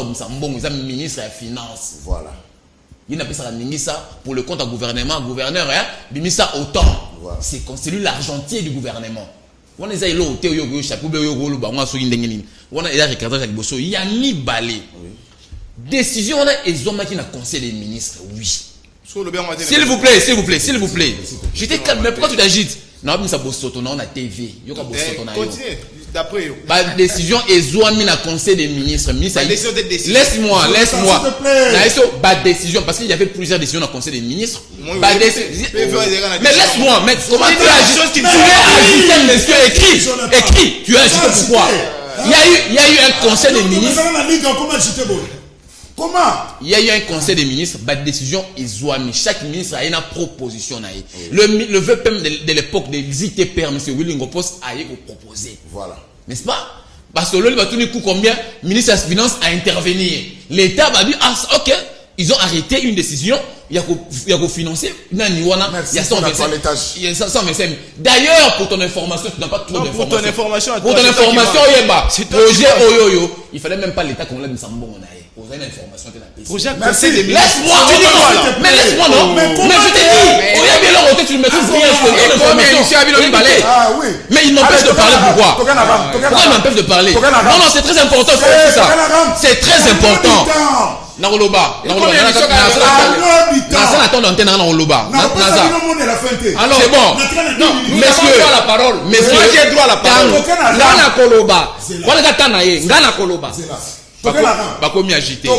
ministre des Finances. Voilà. Il appelle ça ministre pour le compte à gouvernement, gouverneur, ministre autant. C'est lui l'argentier du gouvernement. On est là, il y a ni balai. Décision, ils ont mis dans le conseil des ministres, oui. S'il vous plaît. J'étais calme, mais pourquoi tu t'agites? Non, mais ça bosse auto, non, on a TV. Yo ka bosse auto na yo. Continue. D'après eux. Bah, décision est mis dans le conseil des ministres. Décision de décision. Laisse-moi. S'il te plaît. Bah, décision, parce qu'il y avait plusieurs décisions dans le conseil des ministres. Oui, Bah, oui. Mais laisse-moi, mais comment tu as agité? Tu as agité, monsieur, écrit. Tu as agité pourquoi? Il y a eu un conseil des ministres. Comment? Il y a eu un conseil des ministres, bah, décision est mis. Chaque ministre a une proposition. Le vœu de l'époque des ITPR, M. Willy Ngopos, a eu proposé. Voilà. N'est-ce pas? Parce que là, il va tout le coup combien le ministre des Finances a intervenu. L'État va dire, ah, ok, ils ont arrêté une décision, il y a qu'au financer, il y a 125. D'ailleurs, pour ton information, tu n'as pas trop d'informations. Pour ton information, projet Oyoyo, il fallait même pas l'État qu'on l'a mis en bon. Vous avez l'information de la Projet laisse-moi, mais laisse-moi, non. Mais je t'ai dit, tu le maîtrises bien, Ah oui. mais il m'empêche de parler, pourquoi il m'empêche de parler? Non, c'est très important, c'est très important. Nakoloba. C'est bon. Messieurs, la parole. Messieurs, j'ai droit à la parole. Nakoloba. Voilà Tanaye. Nakoloba. Bakomi agité.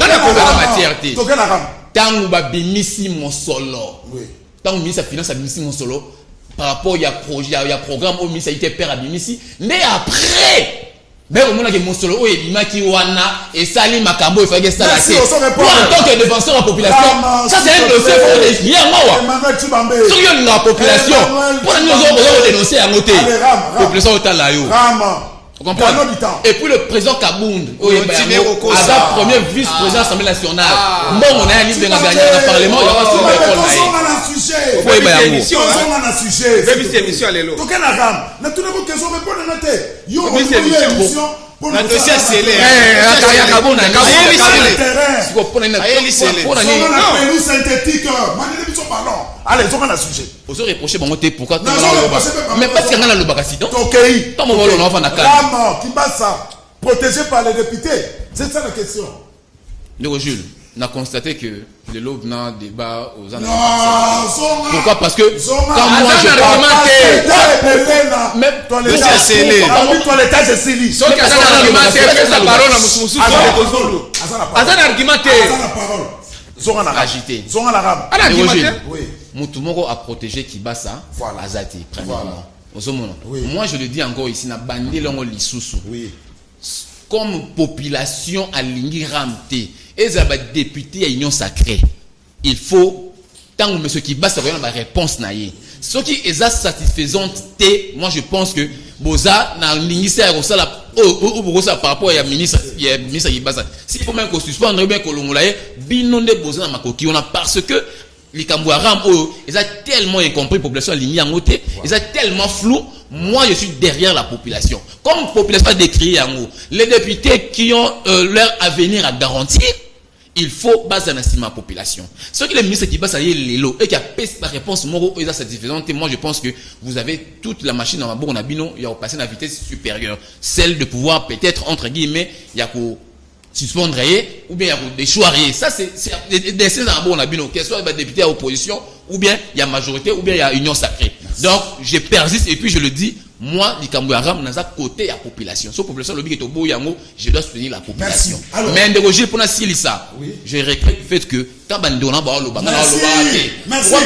Tango babimisi mon solo. Tango ministre finance abimisi mon solo. Par rapport il y a projet, il y a programme au ministre été père abimisi. Mais après. Mais au moment que mon solo est bimaki wana et sali makambo il faut que ça la tête. En tant que défenseur de la population, ça c'est un dossier pour les bien moi. Sur la population, pour nous autres dénoncer à côté. Population au talayo. Vous comprenez? Et puis le président Kabound, Aza premier vice-président de l'Assemblée nationale. Bon, on a un livre de la gagné dans le Parlement, il y aura sur La dossier scellé. Allez, on a un sujet. Vous avez reproché pourquoi mais parce qu'il y a un lobacacito. Ok. Protégé par les députés. C'est ça la question. Donc Jules, on a constaté que le lobe n'a un débat aux années. Pourquoi? Parce que quand moi je parle, toi l'état c'est scellé. Agité. Moutoumoro a protégé Kibasa. Azati, premièrement. Moi je le dis encore ici, na bandé longo lisusu. Comme population à l'ingui ramte, et ça va député à Union Sacrée. Il faut, tant que M. Kibasa a une réponse naïe. Ce qui est satisfaisante, moi je pense que Boza n'a l'ingissé à Rosala ou par rapport à ministre Kibasa. S'il faut même qu'on suspende bien qu'on l'ongolaye, binonde Boza na makoki. On a parce que les Cambouaram, ils ont tellement incompris la population alignée en côté, ils ont tellement flou. Moi, je suis derrière la population. Comme la population a décrit en haut, les députés qui ont leur avenir à garantir, il faut baser dans la population. Ce que les ministres qui basent les lots et qui a la réponse moro est satisfaisante. Moi, je pense que vous avez toute la machine dans ma bourre, il y a passé à la vitesse supérieure, celle de pouvoir peut-être entre guillemets, il y a pour suspendre ou bien il y a pour déchoirer. Ça c'est des dans la bourre, que ce soit les députés à opposition ou bien il y a majorité ou bien il y a union sacrée. Donc, je persiste et puis je le dis, moi, les Cambouaram, dans un côté, il y a la population. Cette population, le but est au bout, je dois soutenir la population. Mais Ndéroger, pour ça, je regrette le fait que, quand on a pourquoi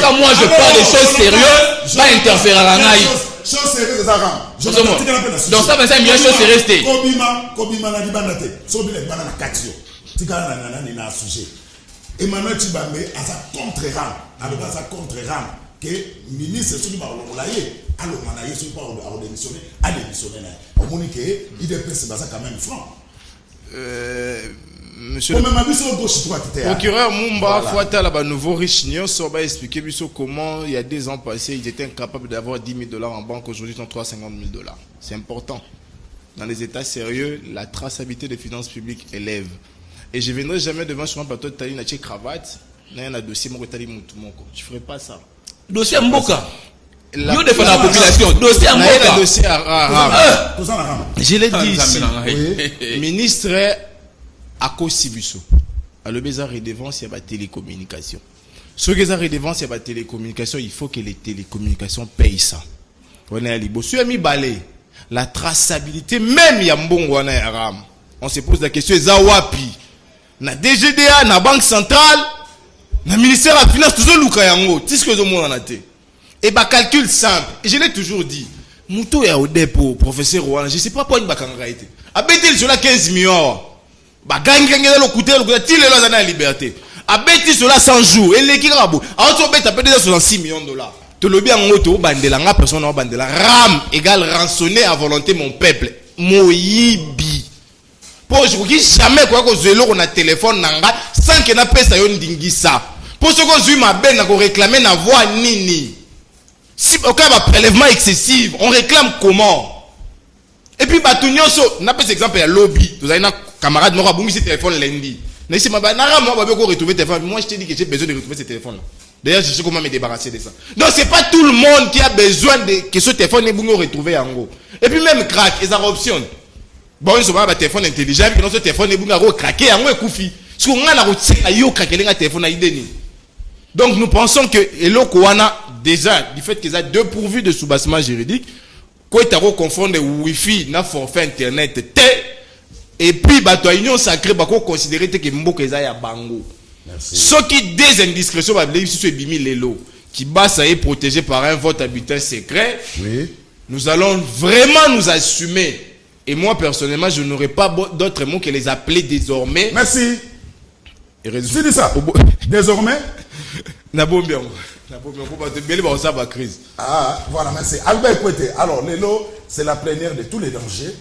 quand moi je parle des choses sérieuses, pas interférer à la naïve. Chose sérieuse, Aram. Donc, ça, c'est bien chose sérieuse. Kobima, na libandate. Sobile, banana katio. Tika na sujet. Emmanuel Tibambe, à sa contre-ram. Alors, à sa contre-ram. Que ministre celui par l'ongolaye alors manaye celui par démissionner à démissionner au monique il dépense ça quand même franc monsieur le procureur Mumba Fouata là-bas nouveau riche Nyonso va expliquer comment il y a 2 ans passés ils étaient incapables d'avoir $10,000 en banque, aujourd'hui ils ont $350,000. C'est important. Dans les états sérieux, la traçabilité des finances publiques est lève. Et je viendrai jamais devant sur un plateau de Tali Naché cravate n'a un dossier mon Tali Moutoumoko. Je ferai pas ça. Dossier Mboka. Nous défendons la population. Dossier Mboka. Dossier je l'ai dit ici. Ministre Ako Sibuso. À le Bézard et devant, c'est la télécommunication. Ce qui est la redevance, c'est la télécommunication. Il faut que les télécommunications payent ça. On est à Libo. Si on a mis balai, la traçabilité, même il y a mbongo na yaram. On se pose la question, Zawapi, na DGDA, na Banque Centrale, na ministère de la Finance, toujours l'Ukayango, tout ce que nous avons été. Et bah, calcul simple. Et je l'ai toujours dit. Mouto ya au dépôt, professeur Rwanda, je ne sais pas pourquoi il m'a été. Abeti sur la 15 millions. Bah, gagne le côté, il est là dans la liberté. Abeti sur la 100 jours. Et l'équipe a beau. Alors, tu as peut-être déjà 66 millions de dollars. Tu le bien en auto, bandela, personne n'a bandela. RAM égale rançonner à volonté mon peuple. Moyibi. Pour je dis jamais quoi que zélo on a téléphone nanga sans que na pesa yon dingisa. Pour ce que je m'appelle na ko réclamer na voix nini. Si au cas de prélèvement excessif, on réclame comment? Et puis batunyoso, n'a pas exemple à lobby. Vous avez un camarade m'a bongi ce téléphone lundi. Mais si ma banara moi va bien retrouver téléphone. Moi je t'ai dit que j'ai besoin de retrouver ce téléphone là. D'ailleurs, je sais comment me débarrasser de ça. Donc c'est pas tout le monde qui a besoin de que ce téléphone est bon retrouver en gros. Et puis même crack, ils ont option. Bon, ils ont un téléphone intelligent, puis notre téléphone est bon craquer en gros koufi. Ce qu'on a la routine à yo craquer le téléphone à idéni. Donc nous pensons que Elo Kouana déjà du fait qu'ils ont dépourvu de sous-bassement juridique, quoi tu as confondre Wi-Fi na forfait internet et puis bato union sacrée ba ko considérer que mboka eza ya bango. Ce qui des indiscrétions va aller sur bimi lelo qui basa est protégé par un vote à bulletin secret. Oui. Nous allons vraiment nous assumer et moi personnellement je n'aurai pas d'autres mots que les appeler désormais. Merci. C'est dit ça. Désormais crise. Ah, voilà, merci. Albert Kouete, alors, Lelo, c'est la plénière de tous les dangers.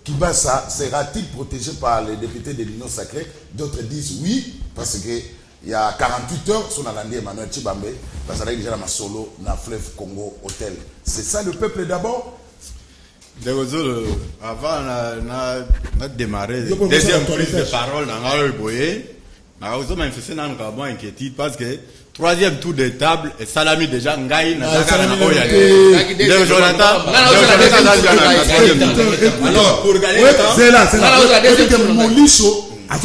Kibasa sera-t-il protégé par les députés de l'Union sacrée? D'autres disent oui, parce qu'il y a 48 heures, son Alandi Emmanuel Chibambe, parce qu'il y a un solo dans le fleuve Congo Hôtel. C'est ça le peuple d'abord? Avant, on a démarré. Deuxième prise de parole dans le boyer. Nous avons manifesté notre inquiétude parce que troisième tour de table et Salami déjà Ngaï n'a pas alors pour gagner c'est là c'est la deuxième tour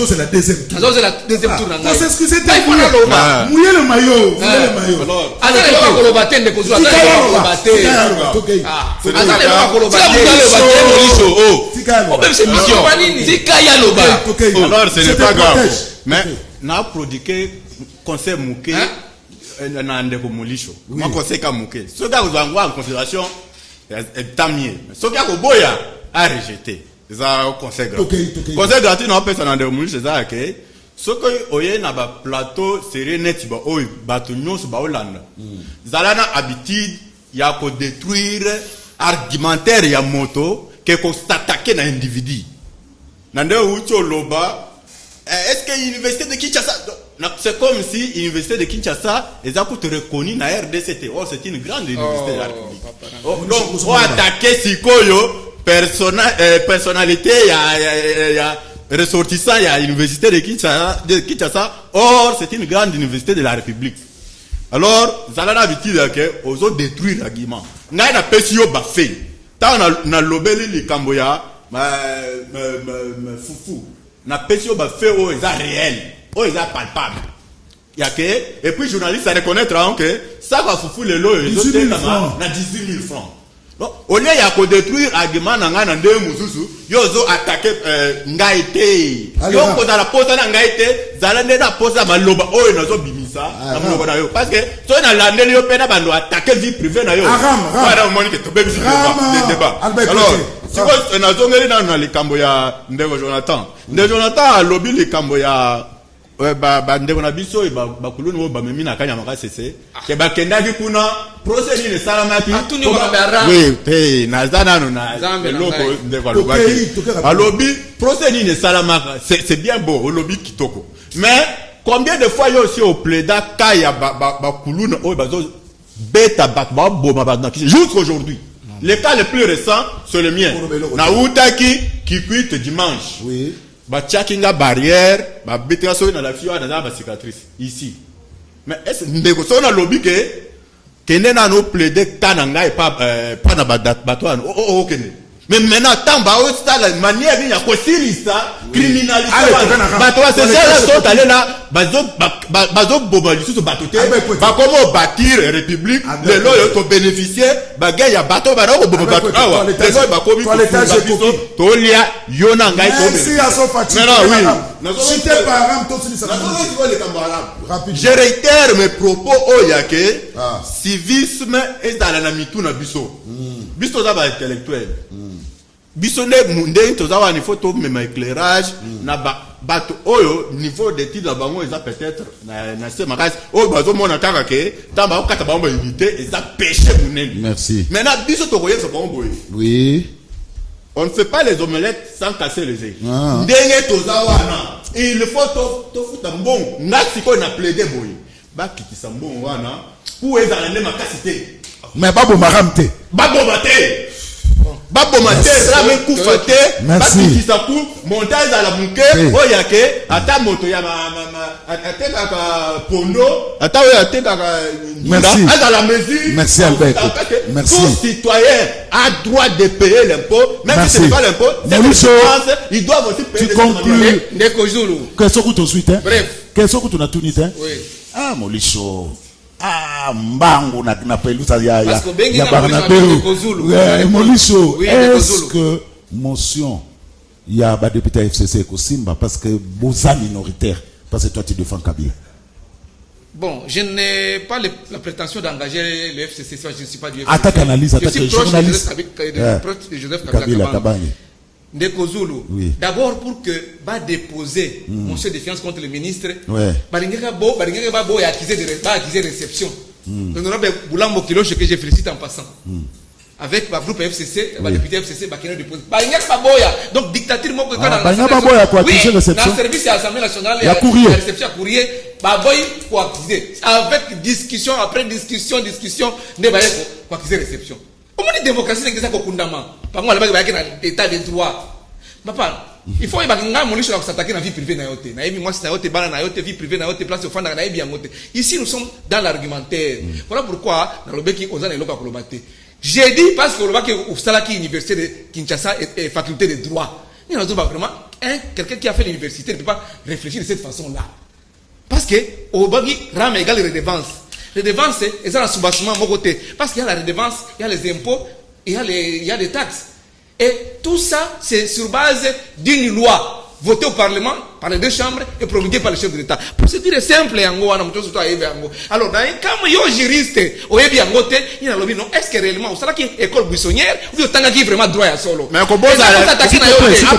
c'est la deuxième tour c'est la deuxième tour faut s'excuser mouiller le maillot alors alors le baté ne cause pas alors ce n'est pas grave mais na produit conseil Mouké na ndeko Molisho moi conseil ka Mouké ce gars vous en considération tant mieux ce gars ko boya a rejeté ça conseil gratuit conseil gratuit na personne na ndeko Molisho ça que ce que oye na ba plateau serait net ba oy bato nyonso ba Hollande zalana habitude ya ko détruire argumentaire ya moto que ko s'attaquer na individu na ndeko ucho loba. Est-ce que l'université de Kinshasa, c'est comme si l'université de Kinshasa est reconnue dans la RDCT. Oh, c'est une grande université de la République. Donc, pour attaquer Sikoyo, personnalité, il y a ressortissant, il y a l'université de Kinshasa. Or, c'est une grande université de la République. Alors, ça a l'habitude aux autres détruire l'argument. N'a pas si yo bafé. Tant on a lobé les Camboya, foufou. Na pesio ba fait oh est réel, oh est palpable. Il y a que et puis journaliste à reconnaître que ça va foufou le lot ils ont na 18 000 francs. Donc on est ya ko détruire argument na ngana ndé mususu yo zo attaquer ngaité. Yo ko dans la pose na ngaité, zala ndé pose na maloba oh na zo bimisa na maloba na yo parce que so na landé yo pena bando attaquer vie privée na yo. Voilà on monique to bébi débat. Alors si vous na zongeli na likambo ya ndeko Jonathan. Ndeko Jonathan a lobby likambo ya ba ndeko na biso ba kulunu ba memi na kanya maka cc. Ke ba kendaki kuna procès ni salamati. Oui, hey na zana no na loko ndeko lobaki. A lobby procès ni salamaka c'est bien beau au lobby kitoko. Mais combien de fois yo aussi au plaida kaya ba kulunu o bazo beta ba boma ba jusqu'aujourd'hui. Le cas le plus récent, c'est le mien. Naoutaki qui quitte dimanche. Oui. Ba tchakinga barrière, ba betra so na la fio na ba cicatrice ici. Mais est-ce ndeko so na lobby que kende na no plaider tananga et pas na ba date bato an. Oh kende. Mais maintenant, tant que la manière dont il y a ça, criminaliser, sont allés là, bazo boba, ils sont batotés, comment bâtir république, les lois ont bénéficié, bagay, il y a bateau, bateau, bateau, ah ouais, les lois, bakomi, tolia, yonanga, merci à son fatigué. Je réitère mes propos au yake, civisme est dans la namitou na biso. Biso d'abord intellectuel. Biso ne munde tozawa il faut to même éclairage na bato oyo niveau d'étude la bango eza peut-être na se makas o bazo mona taka ke tamba o kata bango unité eza péché munene. Merci. Maintenant biso to koyesa bango. Oui. On ne fait pas les omelettes sans casser les œufs. Ndenge tozawa na il faut to futa mbongo ngasi ko na plaider boy. Ba kitisa mbongo wana pour ezala ne makasité. Mais babo maramte. Babo mate. Babo mate ça me koufate. Merci. Bakisaku montage à la bouquet oyake ata moto ya ateka ka pondo ata ateka ka merci à la mesure. Merci Albert. Merci. Tout citoyen a droit de payer l'impôt même merci. Si ce n'est pas l'impôt ils doivent aussi payer. Tu conclus. Ndeko Zulu. Qu'est-ce que tu suite hein? Bref. Qu'est-ce que tu as tout dit hein? Oui. Ah Molisho. Ah mbango na pelusa ya Barnabé. Molisho. Est-ce que motion il y a ba député FCC ko Simba parce que boza minoritaire parce que toi tu défends Kabila. Bon, je n'ai pas la prétention d'engager le FCC, je ne suis pas du FCC. Attaque analyse, attaque journaliste. De Joseph Kabila Kabanga. Ndeko Zulu. Oui. D'abord pour que va déposer motion de défiance contre le ministre. Ouais. Balingaka bo et accuser réception. L'honorable Boulambo Kiloche que je félicite en passant. Avec le groupe FCC, le député FCC, qui a déposé. Donc, dictature, moi, quand dans le service de l'Assemblée nationale, il y a réception à courrier, pour accuser. Avec discussion, après discussion, ne va pas accuser réception. Au moins, la démocratie, c'est ça qu'on condamne. Par contre, il y a un état de droit. Papa, il faut s'attaquer à la vie privée. Moi, c'est la vie privée, place au fond, ici, nous sommes dans l'argumentaire. Voilà pourquoi, dans le Béki, on a les locaux pour le battre. J'ai dit parce que au Salaki Université de Kinshasa et faculté de droit. Il y a vraiment quelqu'un qui a fait l'université ne peut pas réfléchir de cette façon-là. Parce que au Bagi, RAM égale redevance. Redevance, c'est un soubassement mon côté. Parce qu'il y a la redevance, il y a les impôts, il y a les taxes. Et tout ça, c'est sur base d'une loi votée au Parlement par les deux chambres et promulguée par le chef de l'État. Procédure simple, alors, dans un cas, il y a un juriste, il y a un lobby, non, est-ce que réellement, c'est là qu'il y a une école buissonnière, ou il y a qui vraiment droit à solo? Mais comment ça attaquer il y a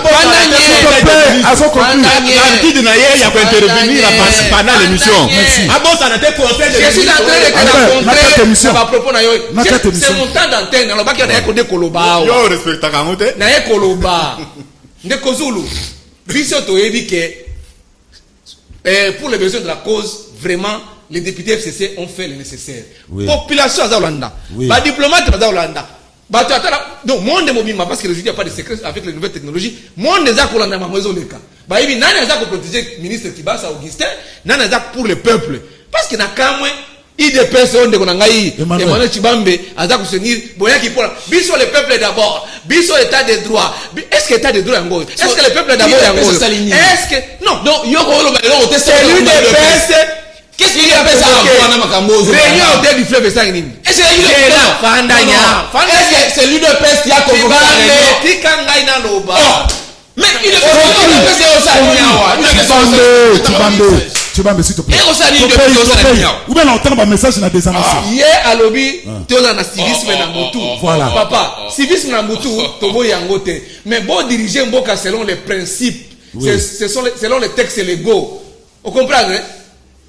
pas intervenir pendant l'émission. Je suis en train de rencontrer à propos de c'est mon temps d'antenne, alors qu'il y a un Koloba. Yo, respecte ta camote. Na Koloba. Ndeko Zulu. Bisoto ebi que pour les besoins de la cause, vraiment, les députés FCC ont fait le nécessaire. Oui. Population à Hollanda. Oui. Bah, diplomate à Hollanda. Bah, donc, monde de mobile, parce que aujourd'hui, il n'y a pas de secret avec les nouvelles technologies. Monde des accords Hollanda, bah, il y a un accord pour protéger le ministre Kibasa Augustin, il y a un accord pour le peuple. Parce qu'il n'y a qu'un moins. Il des personnes de Konangaï, Emmanuel Chibambe, Aza Koussenir, Boya qui pour. Biso le peuple d'abord, biso l'état des droits. Est-ce que l'état des droits est en gauche? Est-ce que le peuple d'abord est en gauche? Est-ce que. Non, non, c'est l'une des personnes. Qu'est-ce qu'il y a fait ça? Réunion au thème du fleuve Sanguine. Est-ce que c'est l'une des personnes qui a convoqué la réunion? Mais il est pas tu vas me s'il te plaît. Ou bien entendre un message dans des annonces. Hier à lobby, tu as un civisme dans Motu. Voilà. Papa, civisme dans Motu, tu vas y engoter. Mais bon diriger Mboka selon les principes, selon les textes légaux. Vous comprenez?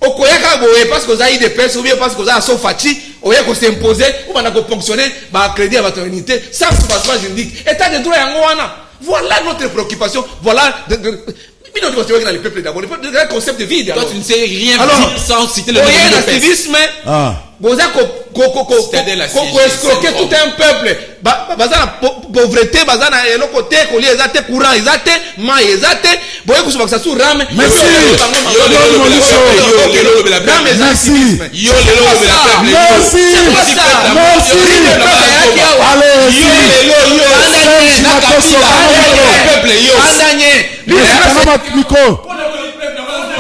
Au Koyaka Boé, parce que vous avez des personnes, ou bien parce que vous avez un Sofati, ou bien que vous s'imposez, ou bien que vous fonctionnez, bah, crédit à votre unité, sans soubassement juridique. État de droit en Goana. Voilà notre préoccupation. Voilà. Mais non, tu vas le peuple d'abord. Le concept de vie. Toi, tu ne sais rien dire sans citer le civisme. Vous avez escroquer tout un peuple. Baza pauvreté, baza na eloko te, koli ezate courant, ezate mai, ezate boye kusuba ça sur rame. Merci.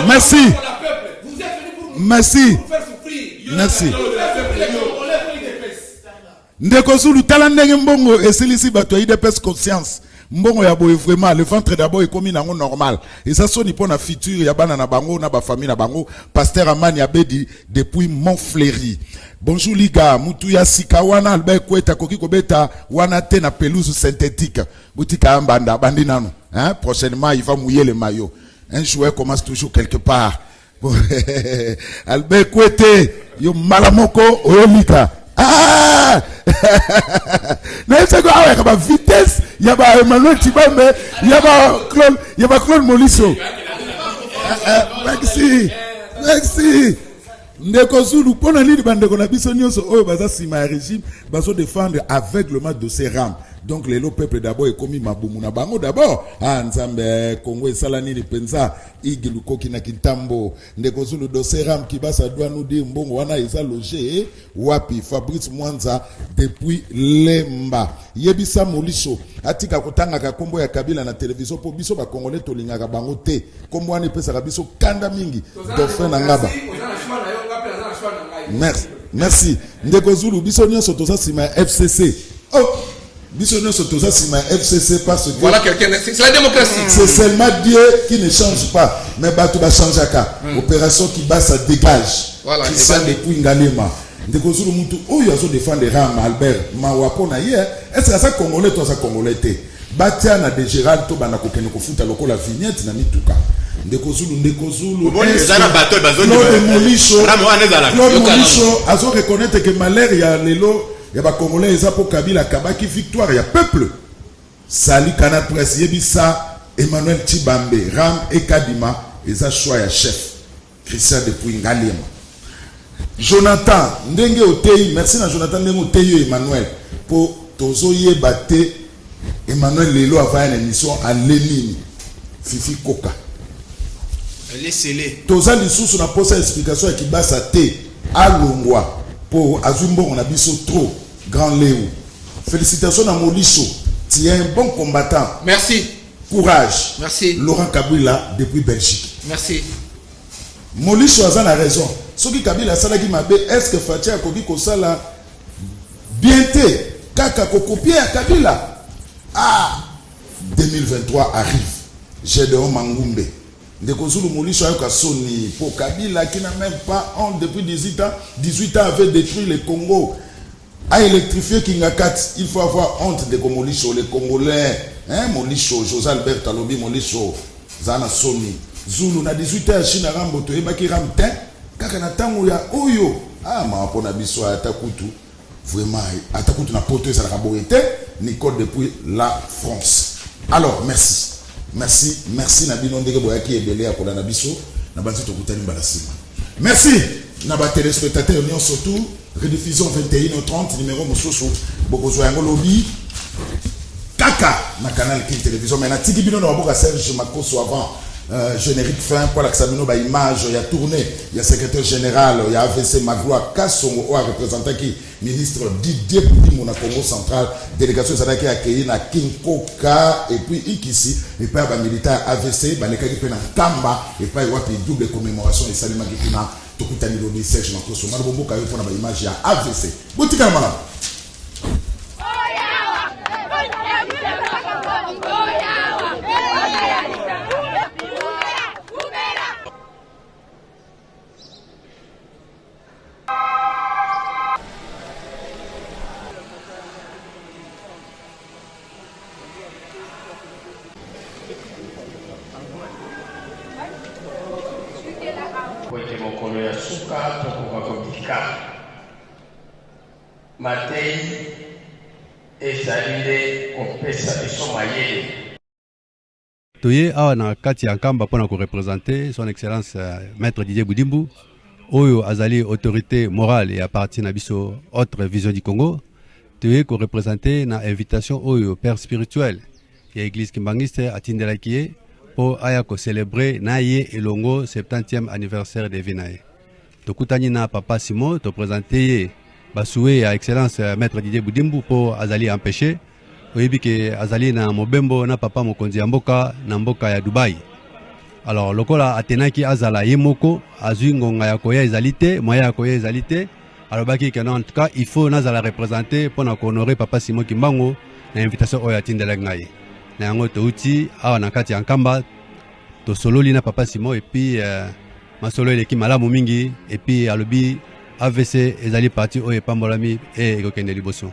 Merci. Merci. Merci. Ndeko Zulu tala ndenge mbongo esilisi bato IDPS conscience. Mbongo ya boye vraiment le ventre d'abord est comme nango normal. Et ça sonne pour na futur ya bana na bango na ba famille na bango. Pasteur Amani Abedi depuis Montfleury. Bonjour Liga, mutu ya sikawana Albert Kweta koki kobeta wana te na pelouse synthétique. Boutika ambanda bandi nano. Hein? Prochainement il va mouiller le maillot. Un joueur commence toujours quelque part. Albert Kwete yo malamoko oyolika. Ah! Il y a vitesse, il y a Emmanuel Tibambe, il y a Claude Molisso. Merci. Ndeko Zulu, pour la ligne de Konabison, oyo baza sima régime, bazo défendre aveuglement de ses rames. Donc les peuple d'abord est commis mabumuna bango d'abord. Ah Nzambe Congo et Salani de Penza, Igiluko kina Kintambo, Ndeko Zulu de ses rames qui basa doit nous dire mbongo wana isa logé wapi Fabrice Mwanza depuis Lemba. Yebisa Moliso, atika kotanga ka kombo ya Kabila na télévision pour biso ba Congolais tolinga bango te. Kombo wana pesa ka biso kanda mingi. Dauphin na ngaba. Merci. Ndeko Zulu, biso nyonso toza sima FCC. Oh, biso nyonso toza sima FCC parce que voilà quelqu'un, c'est la démocratie. C'est seulement Dieu qui ne change pas, mais bato ba change aka. Opération qui bat ça dégage. Voilà, qui sent depuis Ngalema. Ndeko Zulu mutu oyo azo défendre Ram Albert Mawapo na hier. Est-ce que ça Congolais toi ça Congolais té? Batia na de Gérald to bana kokene ko futa lokola vignette na mituka. Ndeko Zulu azo reconnaître que malheur ya lelo ya ba Congolais eza po Kabila kabaki victoire ya peuple. Sali Canal Presse yebisa Emmanuel Tibambe Ram et Kadima eza choix ya chef Christian depuis Ngalema. Jonathan ndenge otei, merci na Jonathan ndenge otei Emmanuel po tozo yebate Emmanuel lelo avant une émission à Lénine Fifi Koka. Laissez-les. Toza lisusu na posa explication ya kibasa te alongwa po azumbo on a biso trop grand Léo. Félicitations à Molisso, tu es un bon combattant. Merci. Courage. Merci. Laurent Kabila depuis Belgique. Merci. Molisso a la raison. Ce qui Kabila sala qui mabe, est-ce que Fatia Kogi Kosala bien te kaka kokopie à Kabila. Ah 2023 arrive. Gédéon Mangumbe. Ndeko Zulu Molisso a Soni pour Kabila qui n'a même pas honte depuis 18 ans avait détruit le Congo. A électrifié Kingakat, il faut avoir honte de Molisso, les Congolais, hein, Molisso, José Albert Talobi Molisso, Zana Soni, Zulu na 18 ans China Rambo to ebaki ramtin, kaka na tango ya oyo, ah ma pona biso atakutu, vraiment atakutu na poto ça la boité, Nicole depuis la France. Alors merci na bino ndenge boyaki ebele akola na biso na banzi to kutani balasima. Merci na ba téléspectateurs nyonso surtout. Rediffusion 21h30 numéro Moussousou Bokozwa yango lobi Kaka na canal King Télévision mais na tiki bino na waboka Serge Makoso avant générique fin pour l'examiner ba image ya tournée ya secrétaire général ya AVC Magloire Kassongo ou représentant qui ministre Didier Boudimou na Congo central délégation sadaki accueilli na King Koka et puis Ikisi et puis ba militaire AVC ba lekaki pe na Tamba et puis wapi double commémoration et Salima Gikina Tokutani lobi Serge Makoso mara bomboka yo pona ba image ya AVC botika mala Matei ezalile kopesa biso mayele. Toye awa na kati ya nkamba pona ko représenter son excellence maître Didier Boudimbu oyo azali autorité morale et appartient na biso autre vision du Congo te ko représenter na invitation oyo père spirituel ya église kimbangiste atindelaki ye po aya ko célébrer na ye elongo 70e anniversaire de Vinaye. Tokutani na papa Simon to présenter basoué à excellence maître Didier Boudimbu po azali empêché oyebi ke azali na mobembo na papa mokonzi ya mboka na mboka ya Dubai. Alors lokola atenaki azala yemoko azui ngonga ya koya ezalité moya ya koya ezalité alobaki que non en tout cas il faut nazala représenter pour na honorer papa Simon Kimbango na invitation oyo atindela ngai na yango touti awa na kati ya nkamba to sololi na papa Simon et puis masolo eleki malamu mingi et puis alobi AVC ezali parti oyo epambolami e ekokende liboso.